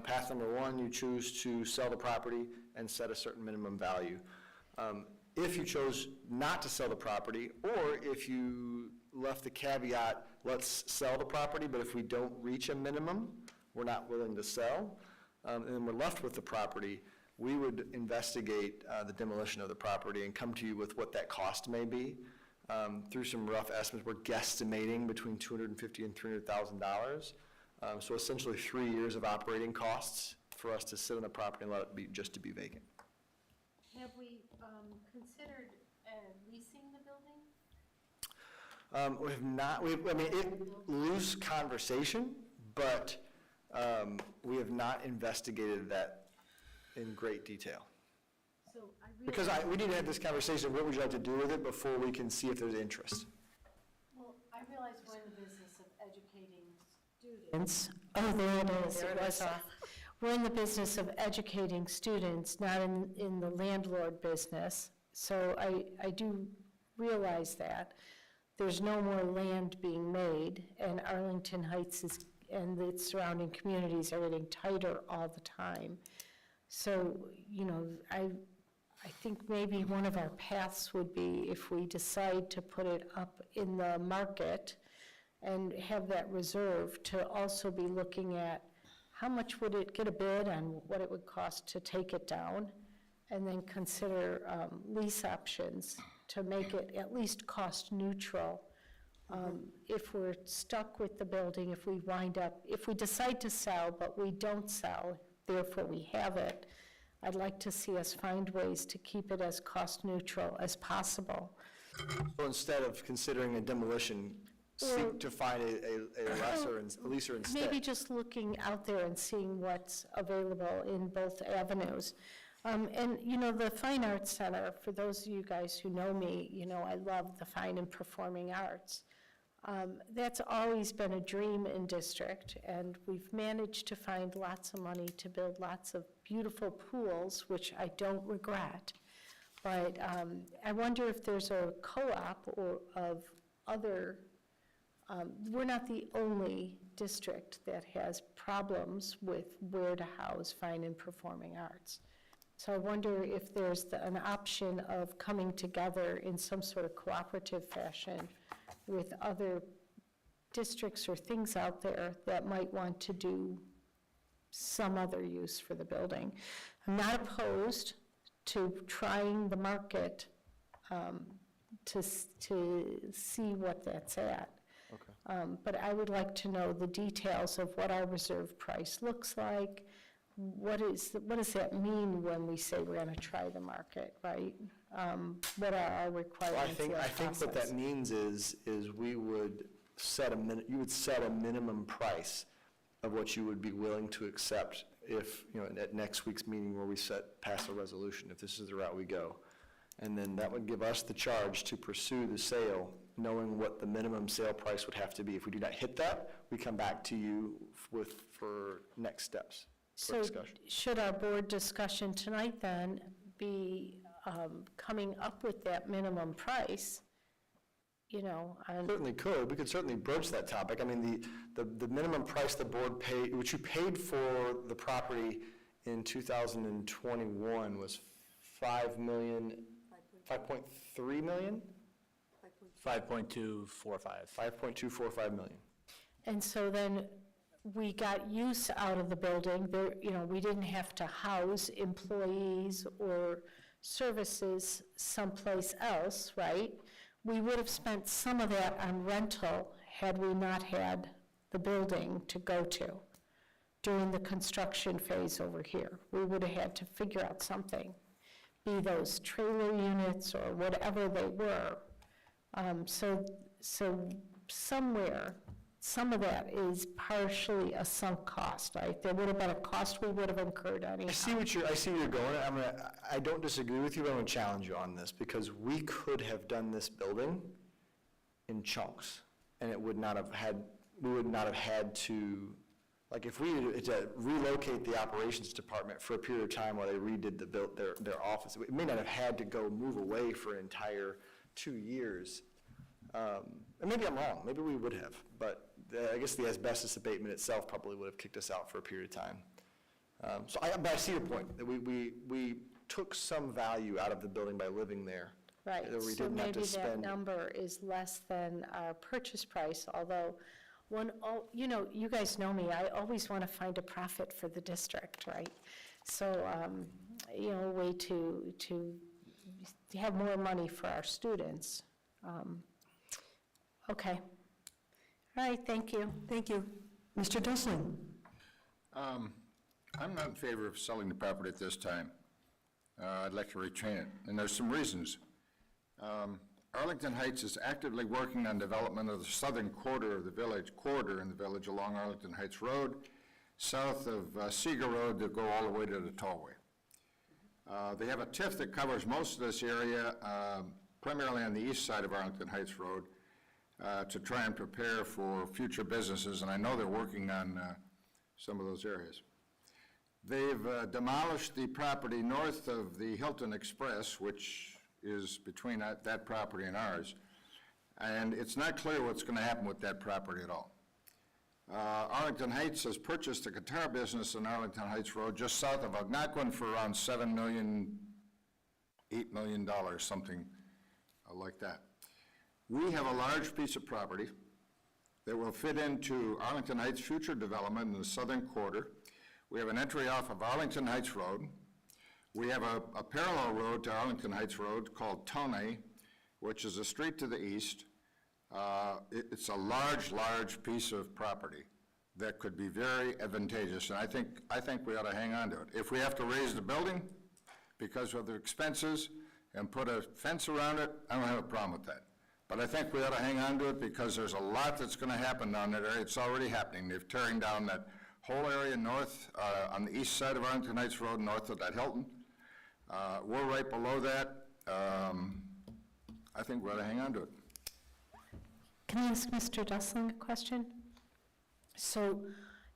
Path number one, you choose to sell the property and set a certain minimum value. If you chose not to sell the property, or if you left the caveat, let's sell the property, but if we don't reach a minimum, we're not willing to sell, and then we're left with the property, we would investigate the demolition of the property and come to you with what that cost may be. Through some rough estimates, we're guesstimating between $250,000 and $300,000. So essentially 3 years of operating costs for us to sit on the property and let it be, just to be vacant. Have we considered leasing the building? We have not, loose conversation, but we have not investigated that in great detail. So I Because we need to have this conversation, what would you like to do with it before we can see if there's interest? Well, I realize we're in the business of educating students. Oh, there it is. It was off. We're in the business of educating students, not in the landlord business. So I do realize that. There's no more land being made, and Arlington Heights and the surrounding communities are getting tighter all the time. So, I think maybe one of our paths would be, if we decide to put it up in the market and have that reserve, to also be looking at how much would it get a bid on what it would cost to take it down, and then consider lease options to make it at least cost neutral. If we're stuck with the building, if we decide to sell, but we don't sell, therefore we have it, I'd like to see us find ways to keep it as cost neutral as possible. So instead of considering a demolition, seek to find a leaser instead. Maybe just looking out there and seeing what's available in both avenues. And, the Fine Arts Center, for those of you guys who know me, I love the fine and performing arts. That's always been a dream in district, and we've managed to find lots of money to build lots of beautiful pools, which I don't regret. But I wonder if there's a co-op or of other, we're not the only district that has problems with where to house fine and performing arts. So I wonder if there's an option of coming together in some sort of cooperative fashion with other districts or things out there that might want to do some other use for the building. I'm not opposed to trying the market to see what that's at. Okay. But I would like to know the details of what our reserve price looks like. What does that mean when we say we're going to try the market, right? What are our requirements? Well, I think what that means is we would you would set a minimum price of what you would be willing to accept if, at next week's meeting where we pass a resolution, if this is the route we go. And then that would give us the charge to pursue the sale, knowing what the minimum sale price would have to be. If we do not hit that, we come back to you for next steps. So should our board discussion tonight then be coming up with that minimum price? Certainly could. We could certainly broach that topic. I mean, the minimum price the board paid, which you paid for the property in 2021 was $5.3 million? 5.245. $5.245 million. And so then we got use out of the building. There, we didn't have to house employees or services someplace else, right? We would have spent some of that on rental had we not had the building to go to during the construction phase over here. We would have had to figure out something, be those trailer units or whatever they were. So somewhere, some of that is partially a sunk cost, right? There would have been a cost we would have incurred anyhow. I see where you're going. I don't disagree with you, but I'm going to challenge you on this, because we could have done this building in chunks, and we would not have had to, like if we had to relocate the operations department for a period of time while they redid their office, it may not have had to move away for an entire 2 years. And maybe I'm wrong, maybe we would have, but I guess the asbestos abatement itself probably would have kicked us out for a period of time. But I see your point, that we took some value out of the building by living there. Right, That we so didn't have to maybe that spend. number is less than our purchase price, although you know, you guys know me, I always want to find a profit for the district, right? So, you know, a way to have more money for our students. Okay. All right, thank you. Thank you. Mr. Dusling? I'm not in favor of selling the property at this time. I'd like to retain it, and there's some reasons. Arlington Heights is actively working on development of the southern corridor in the village along Arlington Heights Road, south of Seeger Road to go all the way to the tollway. They have a TIF that covers most of this area, primarily on the east side of Arlington Heights Road, to try and prepare for future businesses, and I know they're working on some of those areas. They've demolished the property north of the Hilton Express, which is between that property and ours, and it's not clear what's going to happen with that property at all. Arlington Heights has purchased a guitar business on Arlington Heights Road just south of Algonquin for around $7 million, $8 million, something like that. We have a large piece of property that will fit into Arlington Heights' future development in the southern quarter. We have an entry off of Arlington Heights Road. We have a parallel road to Arlington Heights Road called Toney, which is a street to the east. It's a large piece of property that could be very advantageous, and I think we ought to hang on to it. If we have to raise the building because of the expenses and put a fence around it, I don't have a problem with that. But I think we ought to hang on to it because there's a lot that's going to happen down that area. It's already happening. They're tearing down that whole area north, on the east side of Arlington Heights Road, north of that Hilton. We're right below that. I think we ought to hang on to it. Can I ask Mr. Dusling a question? So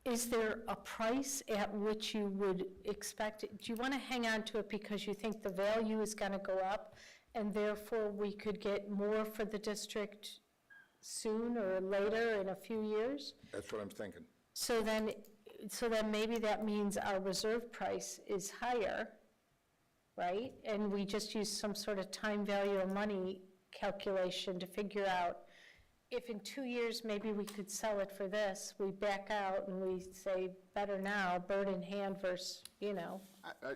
is there a price at which you would expect, do you want to hang on to it because you think the value is going to go up and therefore we could get more for the district soon or later in a few years? That's what I'm thinking. So then maybe that means our reserve price is higher, right? And we just use some sort of time value of money calculation to figure out if in 2 years maybe we could sell it for this, we back out and we say better now, bird in hand versus, you know.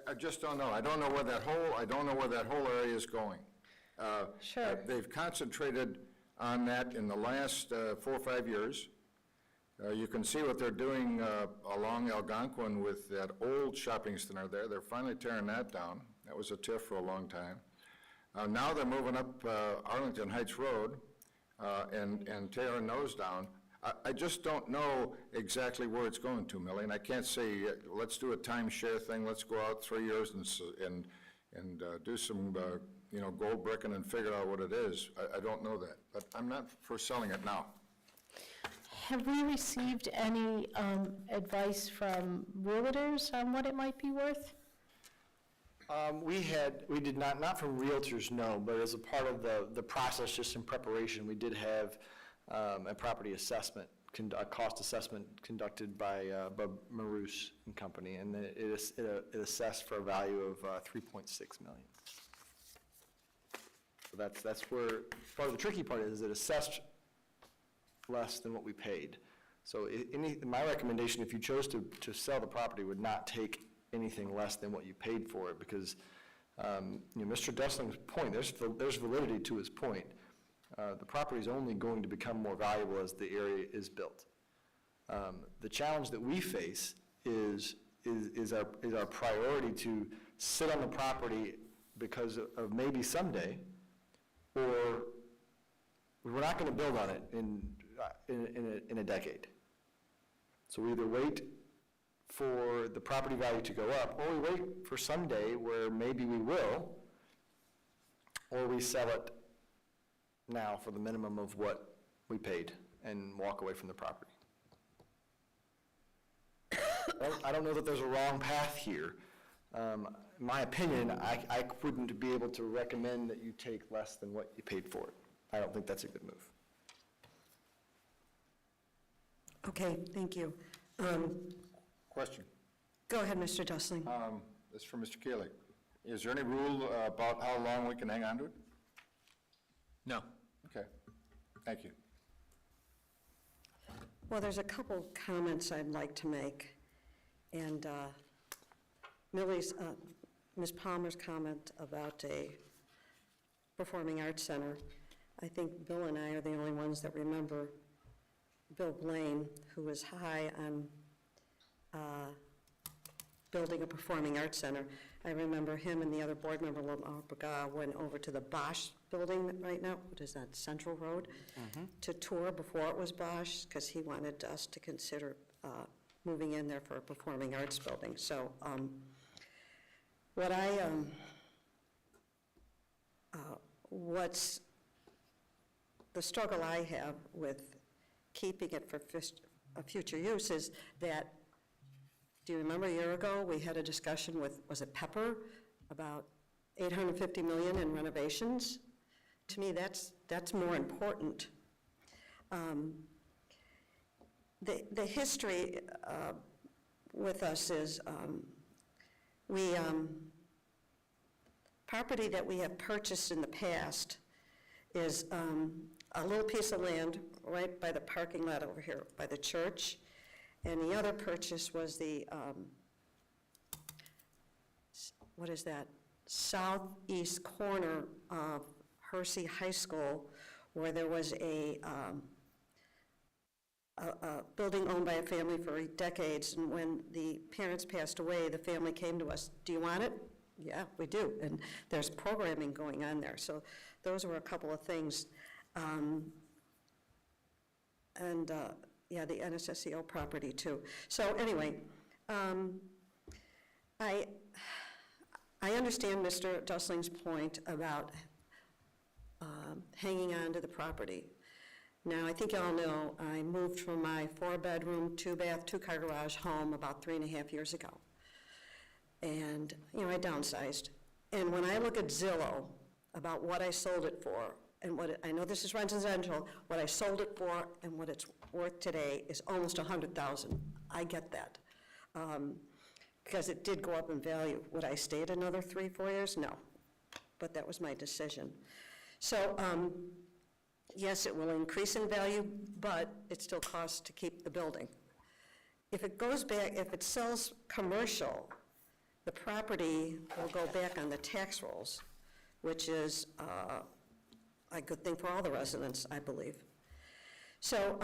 I just don't know. I don't know where that whole area is going. Sure. They've concentrated on that in the last 4 or 5 years. You can see what they're doing along Algonquin with that old shopping center there. They're finally tearing that down. That was a TIF for a long time. Now they're moving up Arlington Heights Road and tearing those down. I just don't know exactly where it's going to, Millie, and I can't say, let's do a timeshare thing, let's go out 3 years and do some gold bricking and figure out what it is. I don't know that, but I'm not for selling it now. Have we received any advice from realtors on what it might be worth? We did not from realtors, no, but as a part of the process, just in preparation, we did have a property assessment, a cost assessment conducted by Maroos and Company, and it assessed for a value of $3.6 million. So that's where, part of the tricky part is it assessed less than what we paid. So my recommendation, if you chose to sell the property, would not take anything less than what you paid for it, because Mr. Dustling's point, there's validity to his point. The property is only going to become more valuable as the area is built. The challenge that we face is our priority to sit on the property because of maybe someday, or we're not going to build on it in a decade. So we either wait for the property value to go up, or we wait for someday where maybe we will, or we sell it now for the minimum of what we paid and walk away from the property. I don't know that there's a wrong path here. In my opinion, I wouldn't be able to recommend that you take less than what you paid for it. I don't think that's a good move. Okay, thank you. Question. Go ahead, Mr. Dusling. This is for Mr. Keelig. Is there any rule about how long we can hang on to it? No. Okay, thank you. Well, there's a couple comments I'd like to make. And Ms. Palmer's comment about a performing arts center, I think Bill and I are the only ones that remember Bill Blaine, who was high on building a performing arts center. I remember him and the other board member, Lamar Braga, went over to the Bosch building right now, what is that, Central Road, to tour before it was Bosch, because he wanted us to consider moving in there for a performing arts building. So what's the struggle I have with keeping it for future use is that, do you remember a year ago, we had a discussion with, was it Pepper, about $850 million in renovations? To me, that's more important. The history with us is property that we have purchased in the past is a little piece of land right by the parking lot over here by the church. And the other purchase was the, what is that, southeast corner of Hersey High School, where there was a building owned by a family for decades, and when the parents passed away, the family came to us, do you want it? Yeah, we do, and there's programming going on there. So those were a couple of things. Yeah, the NSSEO property too. So anyway, I understand Mr. Dussling's point about hanging on to the property. Now, I think you all know I moved from my 4-bedroom, 2-bath, 2-car garage home about 3.5 years ago. And, I downsized. And when I look at Zillow about what I sold it for, and I know this is residential, what I sold it for and what it's worth today is almost $100,000. I get that. Because it did go up in value. Would I stay another 3-4 years? No. But that was my decision. So, yes, it will increase in value, but it still costs to keep the building. If it goes back, if it sells commercial, the property will go back on the tax rolls, which is a good thing for all the residents, I believe. So,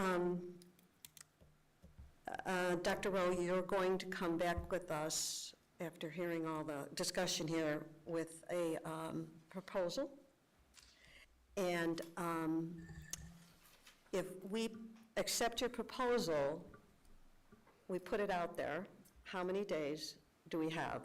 Dr. Rowe, you're going to come back with us after hearing all the discussion here with a proposal. And if we accept your proposal, we put it out there, how many days do we have?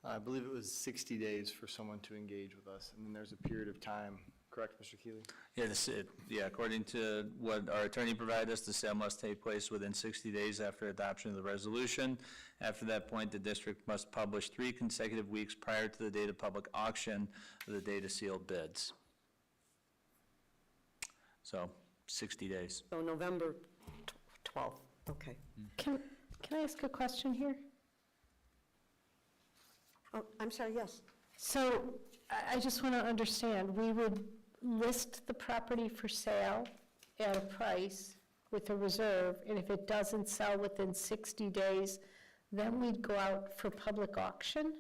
I believe it was 60 days for someone to engage with us, and then there's a period of time, correct, Mr. Keeley? Yeah, according to what our attorney provided us, the sale must take place within 60 days after adoption of the resolution. After that point, the district must publish 3 consecutive weeks prior to the date of public auction of the date of sealed bids. So, 60 days. So November 12th, okay. Can I ask a question here? Oh, I'm sorry, yes. So I just want to understand, we would list the property for sale at a price with a reserve, and if it doesn't sell within 60 days, then we'd go out for public auction?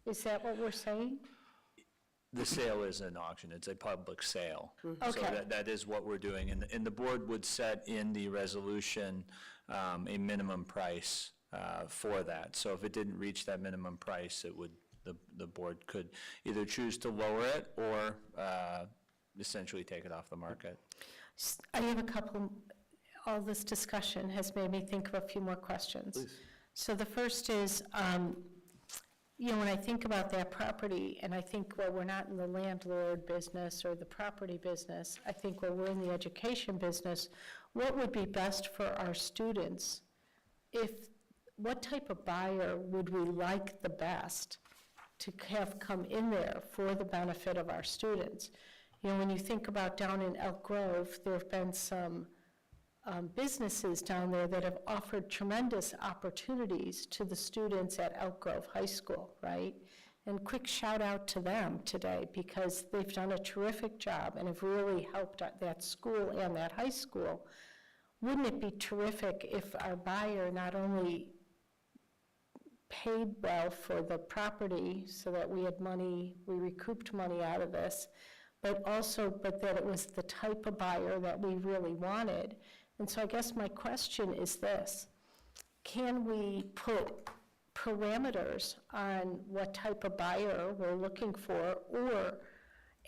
Is that what we're saying? The sale is an auction, it's a public sale. So Okay. that is what we're doing, and the board would set in the resolution a minimum price for that. So if it didn't reach that minimum price, it would, the board could either choose to lower it or essentially take it off the market. I have a couple, all this discussion has made me think of a few more questions. Please. So the first is, when I think about that property, and I think, well, we're not in the landlord business or the property business, I think, well, we're in the education business, what would be best for our students? What type of buyer would we like the best to have come in there for the benefit of our students? When you think about down in Elk Grove, there have been some businesses down there that have offered tremendous opportunities to the students at Elk Grove High School, right? And quick shout out to them today, because they've done a terrific job and have really helped that school and that high school. Wouldn't it be terrific if our buyer not only paid well for the property so that we had money, we recouped money out of this, but that it was the type of buyer that we really wanted? And so I guess my question is this: can we put parameters on what type of buyer we're looking for, or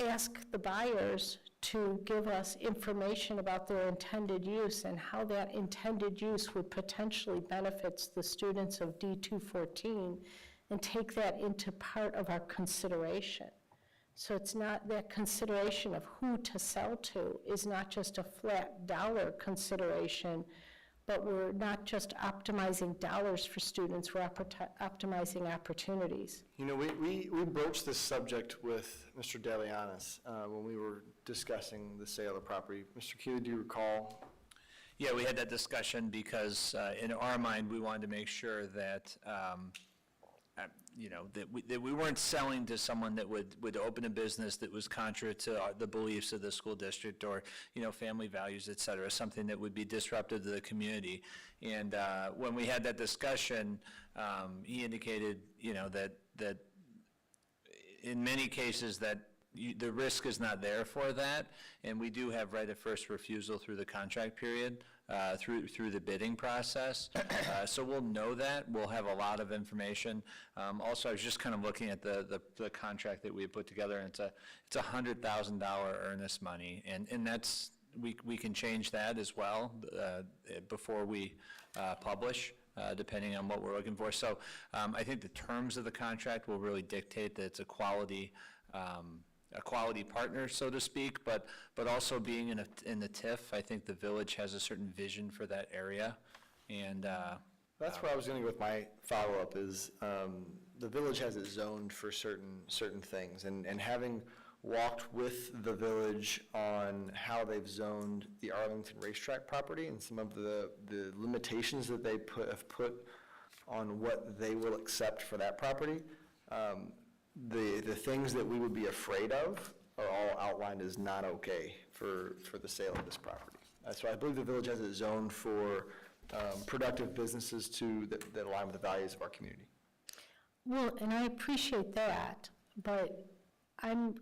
ask the buyers to give us information about their intended use and how that intended use would potentially benefit the students of D214, and take that into part of our consideration? So it's not that consideration of who to sell to is not just a flat dollar consideration, but we're not just optimizing dollars for students, we're optimizing opportunities. You know, we broached this subject with Mr. Delianis when we were discussing the sale of the property. Mr. Keeley, do you recall? Yeah, we had that discussion because in our mind, we wanted to make sure that, that we weren't selling to someone that would open a business that was contrary to the beliefs of the school district, or, family values, et cetera, something that would be disruptive to the community. And when we had that discussion, he indicated, that in many cases that the risk is not there for that, and we do have right of first refusal through the contract period, through the bidding process. So we'll know that. We'll have a lot of information. Also, I was just kind of looking at the contract that we had put together, and it's $100,000 earnest money, and that's, we can change that as well before we publish, depending on what we're looking for. So I think the terms of the contract will really dictate that it's a quality partner, so to speak, but also being in the TIF, I think the village has a certain vision for that area, and That's where I was going to go with my follow-up is the village has it zoned for certain things, and having walked with the village on how they've zoned the Arlington racetrack property and some of the limitations that they have put on what they will accept for that property, the things that we would be afraid of are all outlined as not okay for the sale of this property. So I believe the village has it zoned for productive businesses that align with the values of our community. Well, and I appreciate that, but I'm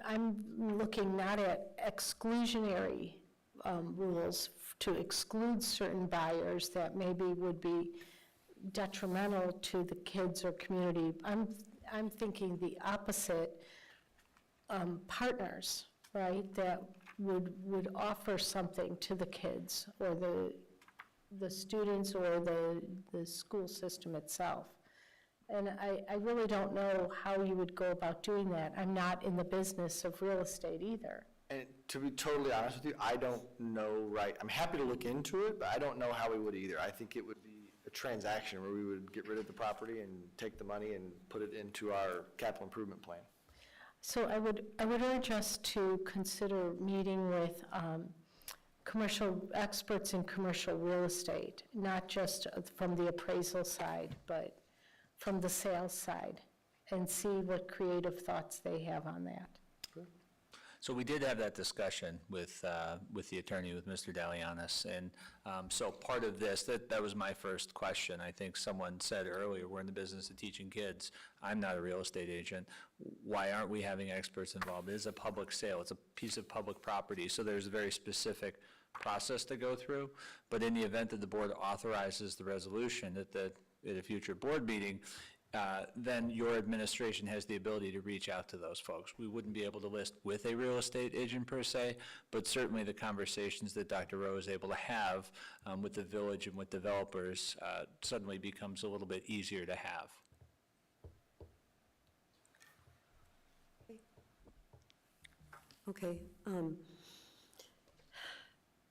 looking not at exclusionary rules to exclude certain buyers that maybe would be detrimental to the kids or community. I'm thinking the opposite, partners, right, that would offer something to the kids or the students or the school system itself. And I really don't know how you would go about doing that. I'm not in the business of real estate either. And to be totally honest with you, I don't know, right, I'm happy to look into it, but I don't know how we would either. I think it would be a transaction where we would get rid of the property and take the money and put it into our capital improvement plan. So I would urge us to consider meeting with commercial experts in commercial real estate, not just from the appraisal side, but from the sales side, and see what creative thoughts they have on that. So we did have that discussion with the attorney, with Mr. Dalianis, and so part of this, that was my first question. I think someone said earlier, we're in the business of teaching kids. I'm not a real estate agent. Why aren't we having experts involved? It is a public sale. It's a piece of public property, so there's a very specific process to go through. But in the event that the board authorizes the resolution at a future board meeting, then your administration has the ability to reach out to those folks. We wouldn't be able to list with a real estate agent per se, but certainly the conversations that Dr. Rowe is able to have with the village and with developers suddenly becomes a little bit easier to have. Okay.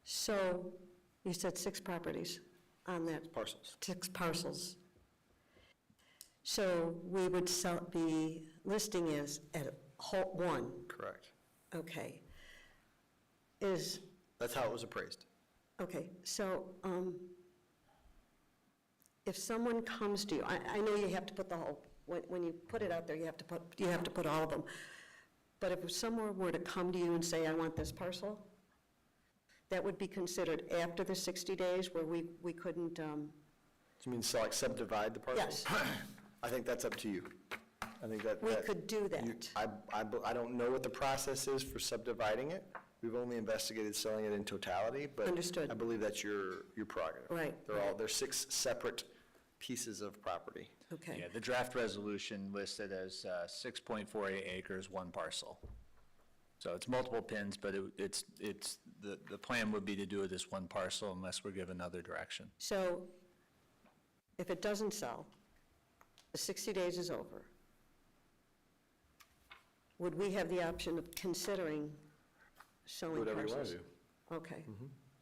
So you said 6 properties on that? Parcels. 6 parcels. So we would be listing is at whole 1? Correct. Okay. That's how it was appraised. Okay, so if someone comes to you, I know you have to put the whole when you put it out there, you have to put all of them. But if someone were to come to you and say, I want this parcel, that would be considered after the 60 days where we couldn't, You mean subdivide the parcel? Yes. I think that's up to you. I think that. we could do that. I don't know what the process is for subdividing it. We've only investigated selling it in totality, but. Understood. I believe that's your prerogative. Right. They're 6 separate pieces of property. Okay. Yeah, the draft resolution listed as 6.48 acres, one parcel. So it's multiple pins, but the plan would be to do it as one parcel unless we're given other direction. So if it doesn't sell, the 60 days is over, would we have the option of considering selling Whatever you parcels? want to do. Okay.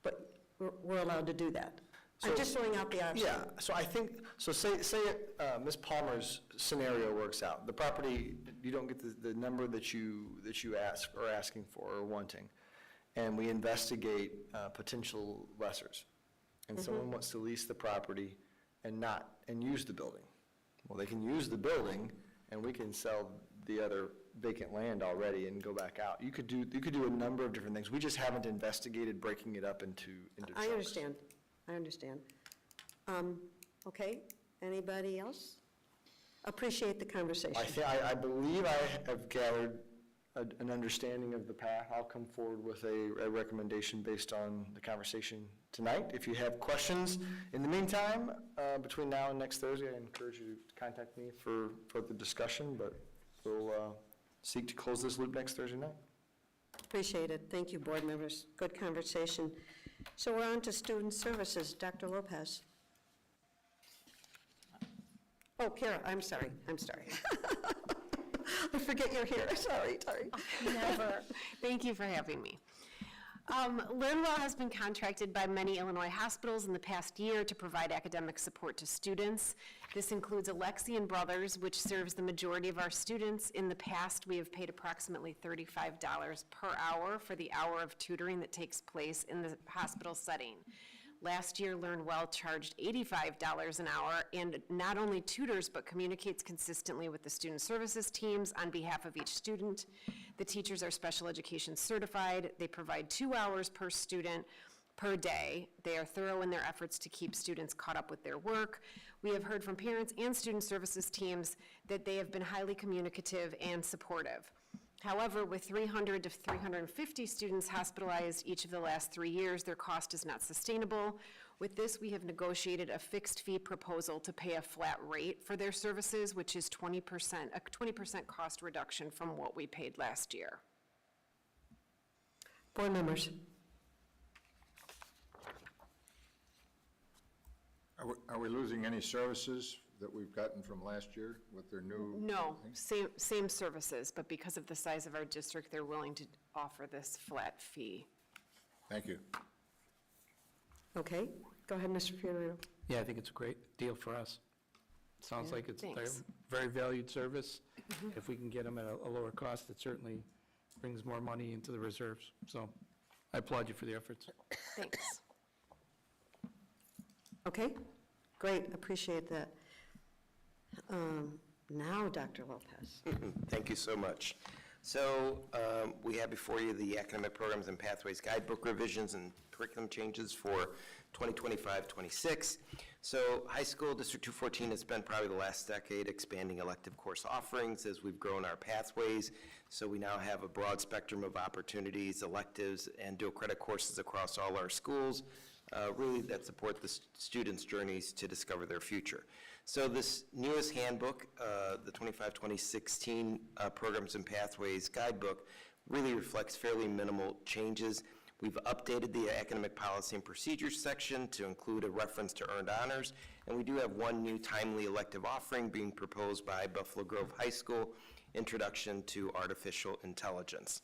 But we're allowed to do that? I'm just throwing out the option. Yeah, so I think, say Ms. Palmer's scenario works out. The property, you don't get the number that you are asking for or wanting, and we investigate potential lessors. And someone wants to lease the property and use the building. Well, they can use the building, and we can sell the other vacant land already and go back out. You could do a number of different things. We just haven't investigated breaking it up into chunks. I understand. Okay, anybody else? Appreciate the conversation. I believe I have gathered an understanding of the path. I'll come forward with a recommendation based on the conversation tonight. If you have questions in the meantime, between now and next Thursday, I encourage you to contact me for the discussion, but we'll seek to close this loop next Thursday night. Appreciate it. Thank you, board members. Good conversation. So we're on to student services. Dr. Lopez. Oh, Kara, I'm sorry. I forget you're here. Sorry. Never. Thank you for having me. LearnWell has been contracted by many Illinois hospitals in the past year to provide academic support to students. This includes Alexian Brothers, which serves the majority of our students. In the past, we have paid approximately $35 per hour for the hour of tutoring that takes place in the hospital setting. Last year, LearnWell charged $85 an hour and not only tutors, but communicates consistently with the student services teams on behalf of each student. The teachers are special education certified. They provide 2 hours per student per day. They are thorough in their efforts to keep students caught up with their work. We have heard from parents and student services teams that they have been highly communicative and supportive. However, with 300 to 350 students hospitalized each of the last 3 years, their cost is not sustainable. With this, we have negotiated a fixed fee proposal to pay a flat rate for their services, which is 20%, a 20% cost reduction from what we paid last year. Board members. Are we losing any services that we've gotten from last year with their new? No, same services, but because of the size of our district, they're willing to offer this flat fee. Thank you. Okay, go ahead, Mr. Fiorito. Yeah, I think it's a great deal for us. Sounds like it's a Thanks. very valued service. If we can get them at a lower cost, it certainly brings more money into the reserves. So I applaud you for the efforts. Thanks. Okay, great, appreciate that. Now, Dr. Lopez. Thank you so much. So we have before you the Academic Programs and Pathways Guidebook revisions and curriculum changes for 2025-26. So high school District 214 has spent probably the last decade expanding elective course offerings as we've grown our pathways. So we now have a broad spectrum of opportunities, electives, and dual credit courses across all our schools, really that support the students' journeys to discover their future. So this newest handbook, the 25-2016 Programs and Pathways Guidebook, really reflects fairly minimal changes. We've updated the academic policy and procedures section to include a reference to earned honors, and we do have one new timely elective offering being proposed by Buffalo Grove High School, Introduction to Artificial Intelligence.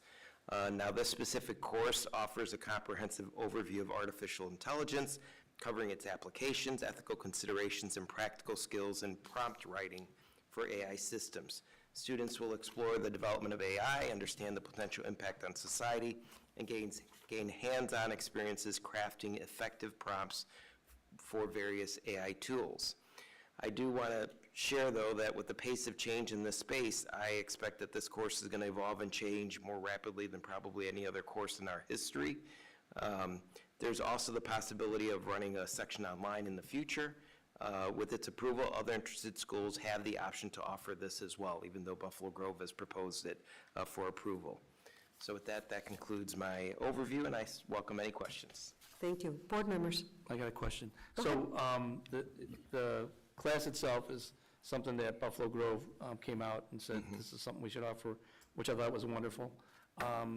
Now, this specific course offers a comprehensive overview of artificial intelligence, covering its applications, ethical considerations, and practical skills in prompt writing for AI systems. Students will explore the development of AI, understand the potential impact on society, and gain hands-on experiences crafting effective prompts for various AI tools. I do want to share, though, that with the pace of change in this space, I expect that this course is going to evolve and change more rapidly than probably any other course in our history. There's also the possibility of running a section online in the future. With its approval, other interested schools have the option to offer this as well, even though Buffalo Grove has proposed it for approval. So with that, that concludes my overview, and I welcome any questions. Thank you. Board members? I got a question. So the class itself is something that Buffalo Grove came out and said, this is something we should offer, which I thought was wonderful. Are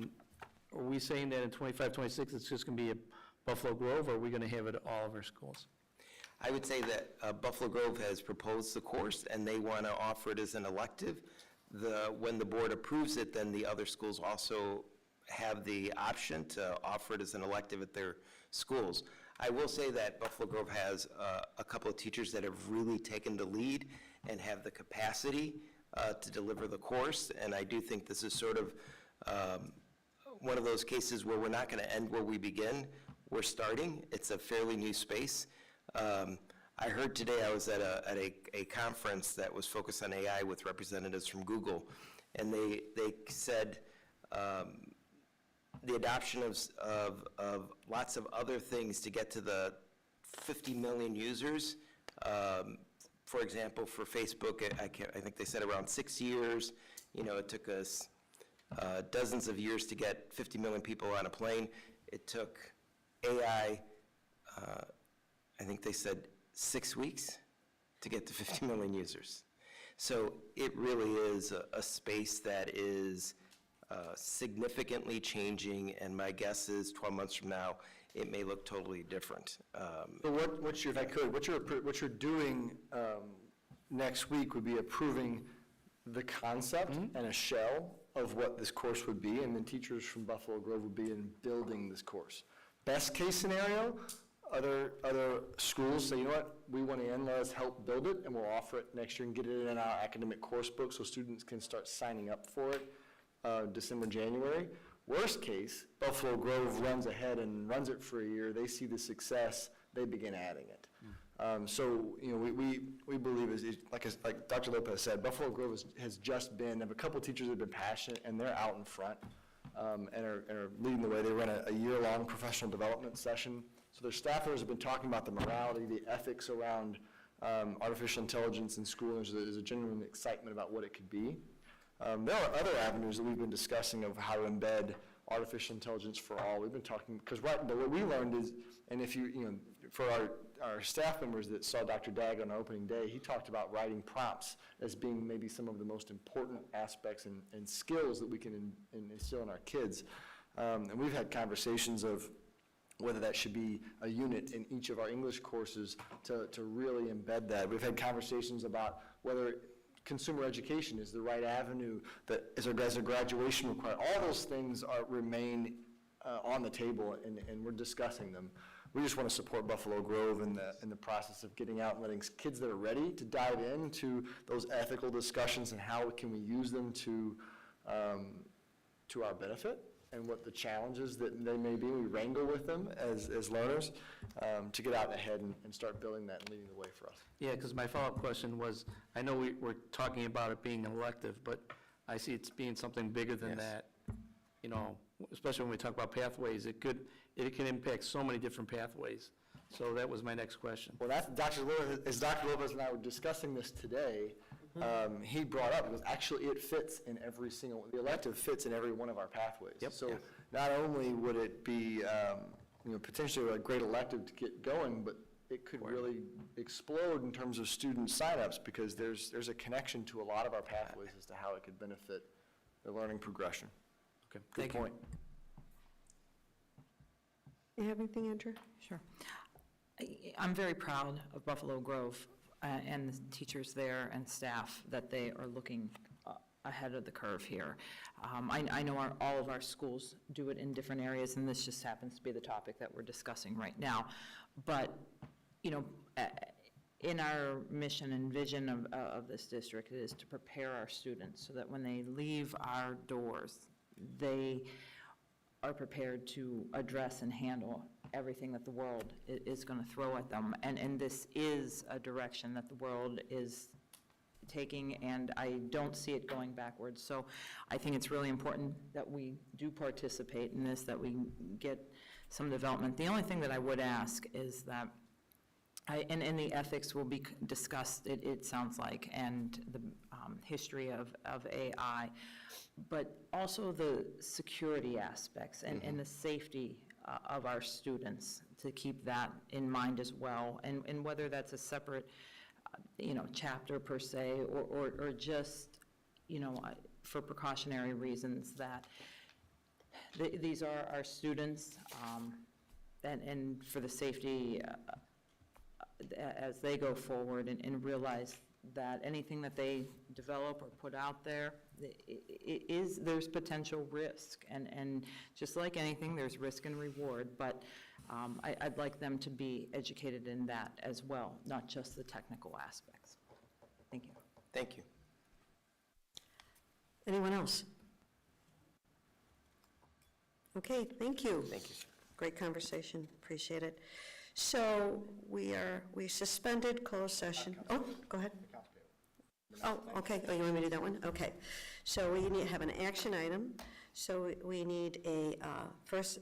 we saying that in 25, 26, it's just going to be a Buffalo Grove, or are we going to have it at all of our schools? I would say that Buffalo Grove has proposed the course, and they want to offer it as an elective. When the board approves it, then the other schools also have the option to offer it as an elective at their schools. I will say that Buffalo Grove has a couple of teachers that have really taken the lead and have the capacity to deliver the course, and I do think this is sort of one of those cases where we're not going to end where we begin. We're starting. It's a fairly new space. I heard today, I was at a conference that was focused on AI with representatives from Google, and they said the adoption of lots of other things to get to the 50 million users. For example, for Facebook, I think they said around 6 years. You know, it took us dozens of years to get 50 million people on a plane. It took AI, I think they said 6 weeks to get to 50 million users. So it really is a space that is significantly changing, and my guess is 12 months from now, it may look totally different. So what you're doing next week would be approving the concept and a shell of what this course would be, and then teachers from Buffalo Grove would be in building this course. Best case scenario, other schools say, you know what, we want to let us help build it, and we'll offer it next year and get it in our academic course book so students can start signing up for it December, January. Worst case, Buffalo Grove runs ahead and runs it for a year. They see the success, they begin adding it. So, you know, we believe, like Dr. Lopez said, Buffalo Grove has just been, have a couple teachers that have been passionate, and they're out in front and are leading the way. They run a year-long professional development session. So their staffers have been talking about the morality, the ethics around artificial intelligence in school. There's a genuine excitement about what it could be. There are other avenues that we've been discussing of how to embed artificial intelligence for all. We've been talking, because but what we learned is, and if you know, for our staff members that saw Dr. Dag on opening day, he talked about writing prompts as being maybe some of the most important aspects and skills that we can instill in our kids. And we've had conversations of whether that should be a unit in each of our English courses to really embed that. We've had conversations about whether consumer education is the right avenue, that as a graduation requirement. All those things remain on the table, and we're discussing them. We just want to support Buffalo Grove in the process of getting out and letting kids that are ready to dive into those ethical discussions and how can we use them to our benefit, and what the challenges that they may be. We wrangle with them as learners to get out ahead and start building that and leading the way for us. Yeah, because my follow-up question was, I know we're talking about it being an elective, but I see it's being something bigger than that. You know, especially when we talk about pathways, it can impact so many different pathways. So that was my next question. Well, that's Dr. Lopez and I were discussing this today, he brought up, because actually it fits in every single, the elective fits in every one of our pathways. Yep. So not only would it be, potentially a great elective to get going, but it could really explode in terms of student signups, because there's a connection to a lot of our pathways as to how it could benefit the learning progression. Okay, good point. You have anything, Andrew? Sure. I'm very proud of Buffalo Grove and the teachers there and staff that they are looking ahead of the curve here. I know all of our schools do it in different areas, and this just happens to be the topic that we're discussing right now. But, you know, in our mission and vision of this district is to prepare our students so that when they leave our doors, they are prepared to address and handle everything that the world is going to throw at them. And this is a direction that the world is taking, and I don't see it going backwards. So I think it's really important that we do participate in this, that we get some development. The only thing that I would ask is that, and the ethics will be discussed, it sounds like, and the history of AI, but also the security aspects and the safety of our students, to keep that in mind as well, and whether that's a separate chapter per se, or just, for precautionary reasons, that these are our students, and for the safety as they go forward, and realize that anything that they develop or put out there, there's potential risk, and just like anything, there's risk and reward, but I'd like them to be educated in that as well, not just the technical aspects. Thank you. Thank you. Anyone else? Okay, thank you. Thank you. Great conversation, appreciate it. So we suspended closed session. Oh, go ahead. Oh, okay, oh, you want me to do that one? Okay. So we need to have an action item. So we need a first,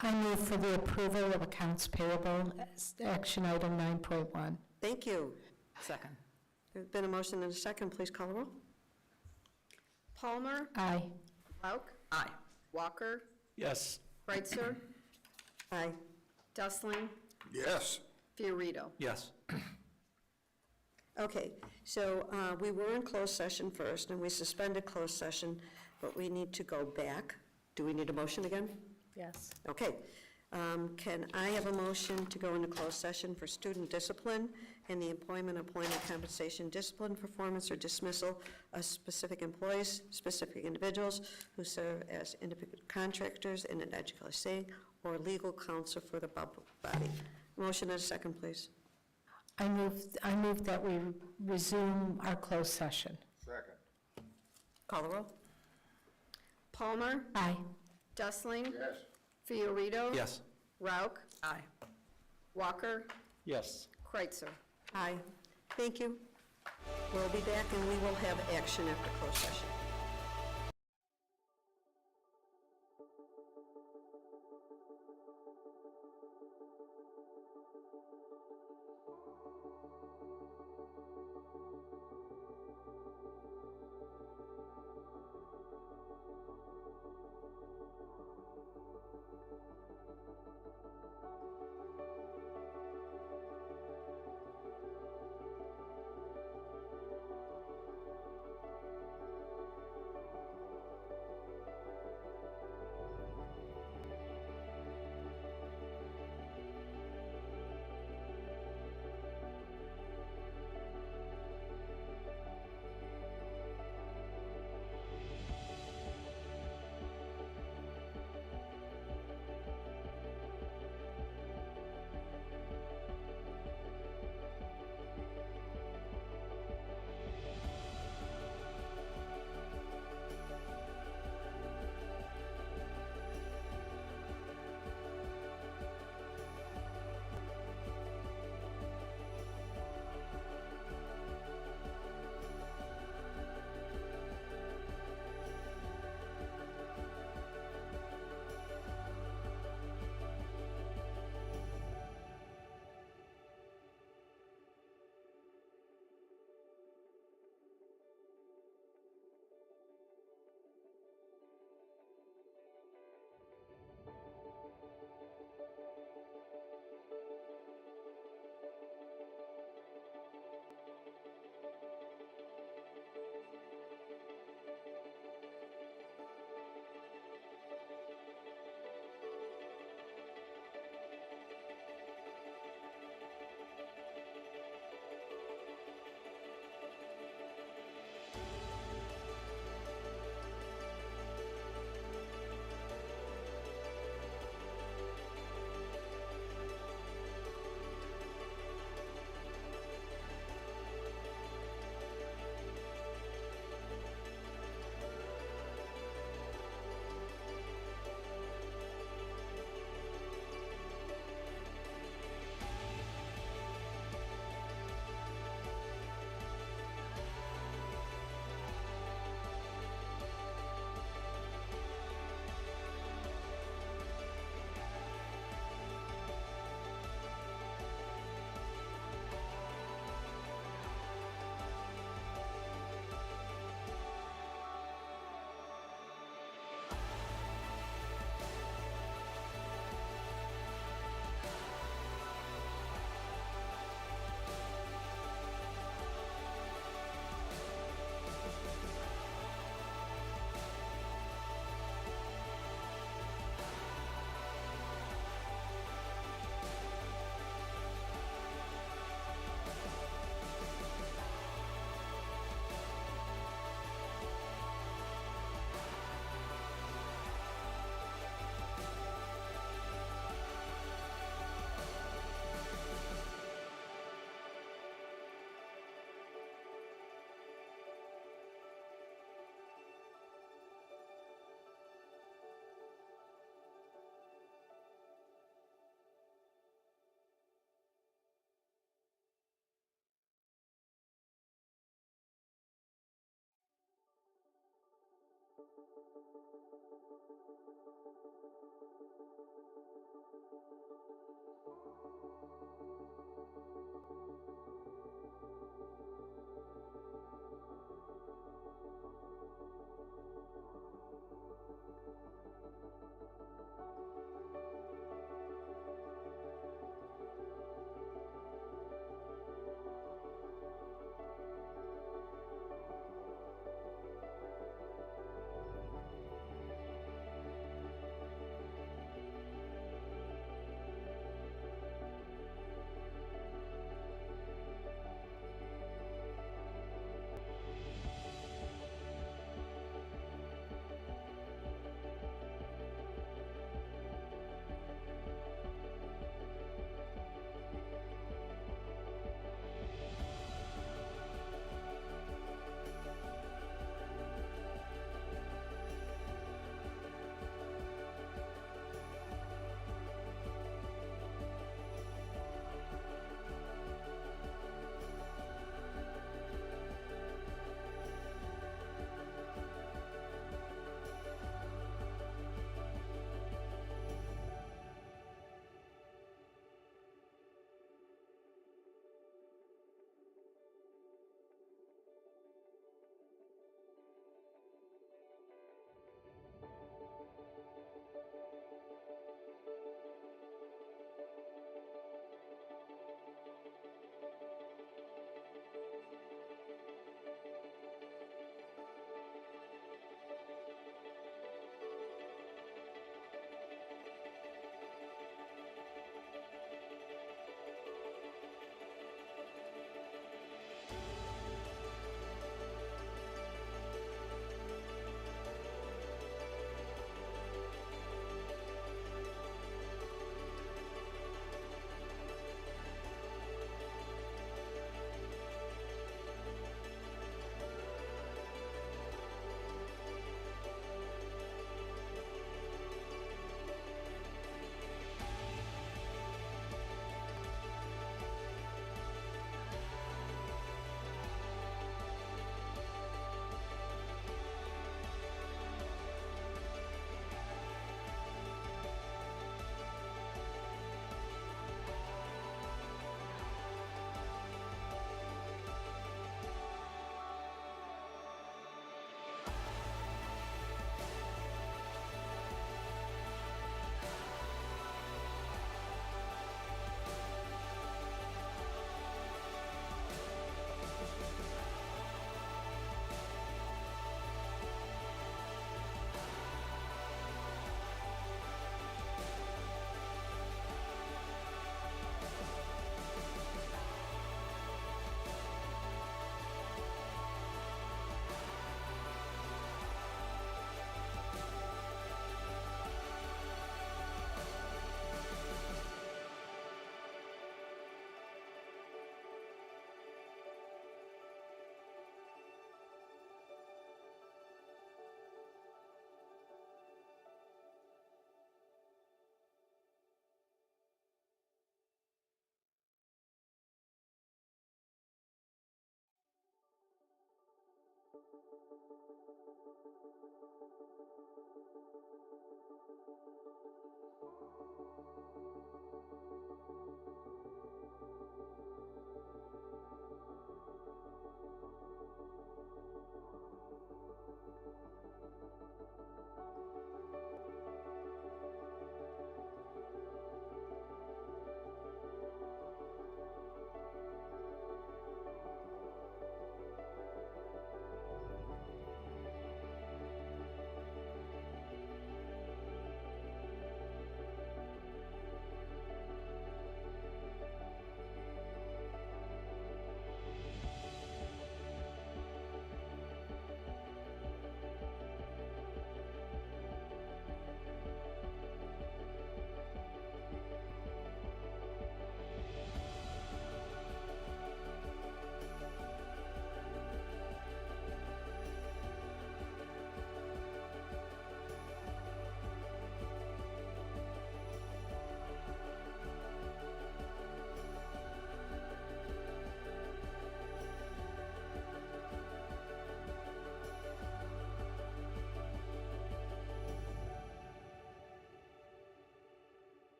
I move for the approval of accounts payable as action item 9.1. thank you. Second. There's been a motion and a second, please call the roll. Palmer, Aye. Lauk, Aye. Walker, Yes. Kreitzer, Aye. Dustling, Yes. Fiorito. Yes. Okay, so we were in closed session first, and we suspended closed session, but we need to go back. Do we need a motion again? Yes. Okay. Can I have a motion to go into closed session for student discipline and the employment, compensation, discipline, performance, or dismissal of specific employees, specific individuals who serve as independent contractors in an educational setting, or legal counsel for the public body? Motion and a second, please. I move that we resume our closed session. Second. Call the roll. Palmer, Aye. Dustling, Yes. Fiorito. Yes. Rauk, Aye. Walker, Yes. Kreitzer. Aye. Thank you. We'll be back, and we will have action after closed session.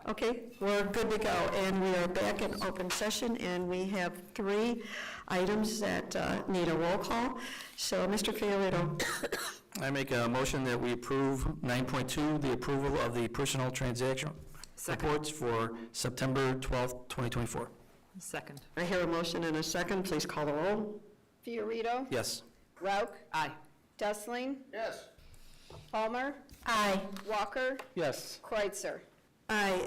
Okay, we're good to go, and we are back in open session, and we have 3 items that need a roll call. So, Mr. Fiorito. I make a motion that we approve 9.2, the approval of the personal transaction reports for September 12th, 2024. Second. I hear a motion and a second. Please call the roll. Fiorito? Yes. Rauch? Aye. Dustling? Yes. Palmer? Aye. Walker? Yes. Kreutzer? Aye.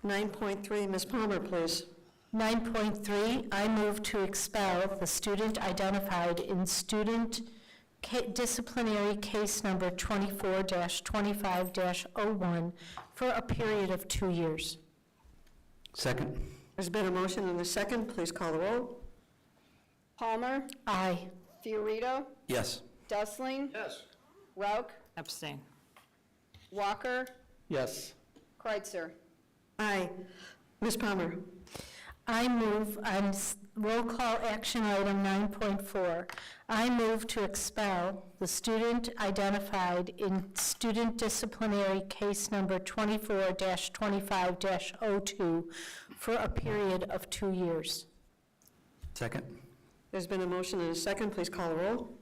9.3, Ms. Palmer, please. 9.3, I move to expel the student identified in student disciplinary case number 24-25-01 for a period of 2 years. Second. There's been a motion and a second. Please call the roll. Palmer? Aye. Fiorito? Yes. Dustling? Yes. Rauch? Abstain. Walker? Yes. Kreutzer? Aye. Ms. Palmer. I move on roll call action item 9.4. I move to expel the student identified in student disciplinary case number 24-25-02 for a period of 2 years. Second. There's been a motion and a second. Please call the roll.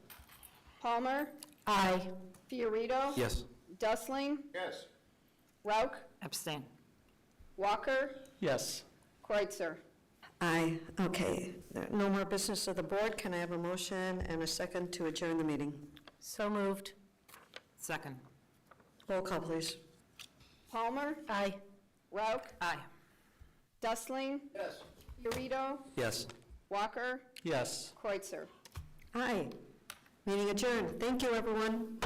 Palmer? Aye. Fiorito? Yes. Dustling? Yes. Rauch? Abstain. Walker? Yes. Kreutzer? Aye. Okay. No more business of the board. Can I have a motion and a second to adjourn the meeting? So moved. Second. Roll call, please. Palmer? Aye. Rauch? Aye. Dustling? Yes. Fiorito? Yes. Walker? Yes. Kreutzer? Aye. Meeting adjourned. Thank you, everyone.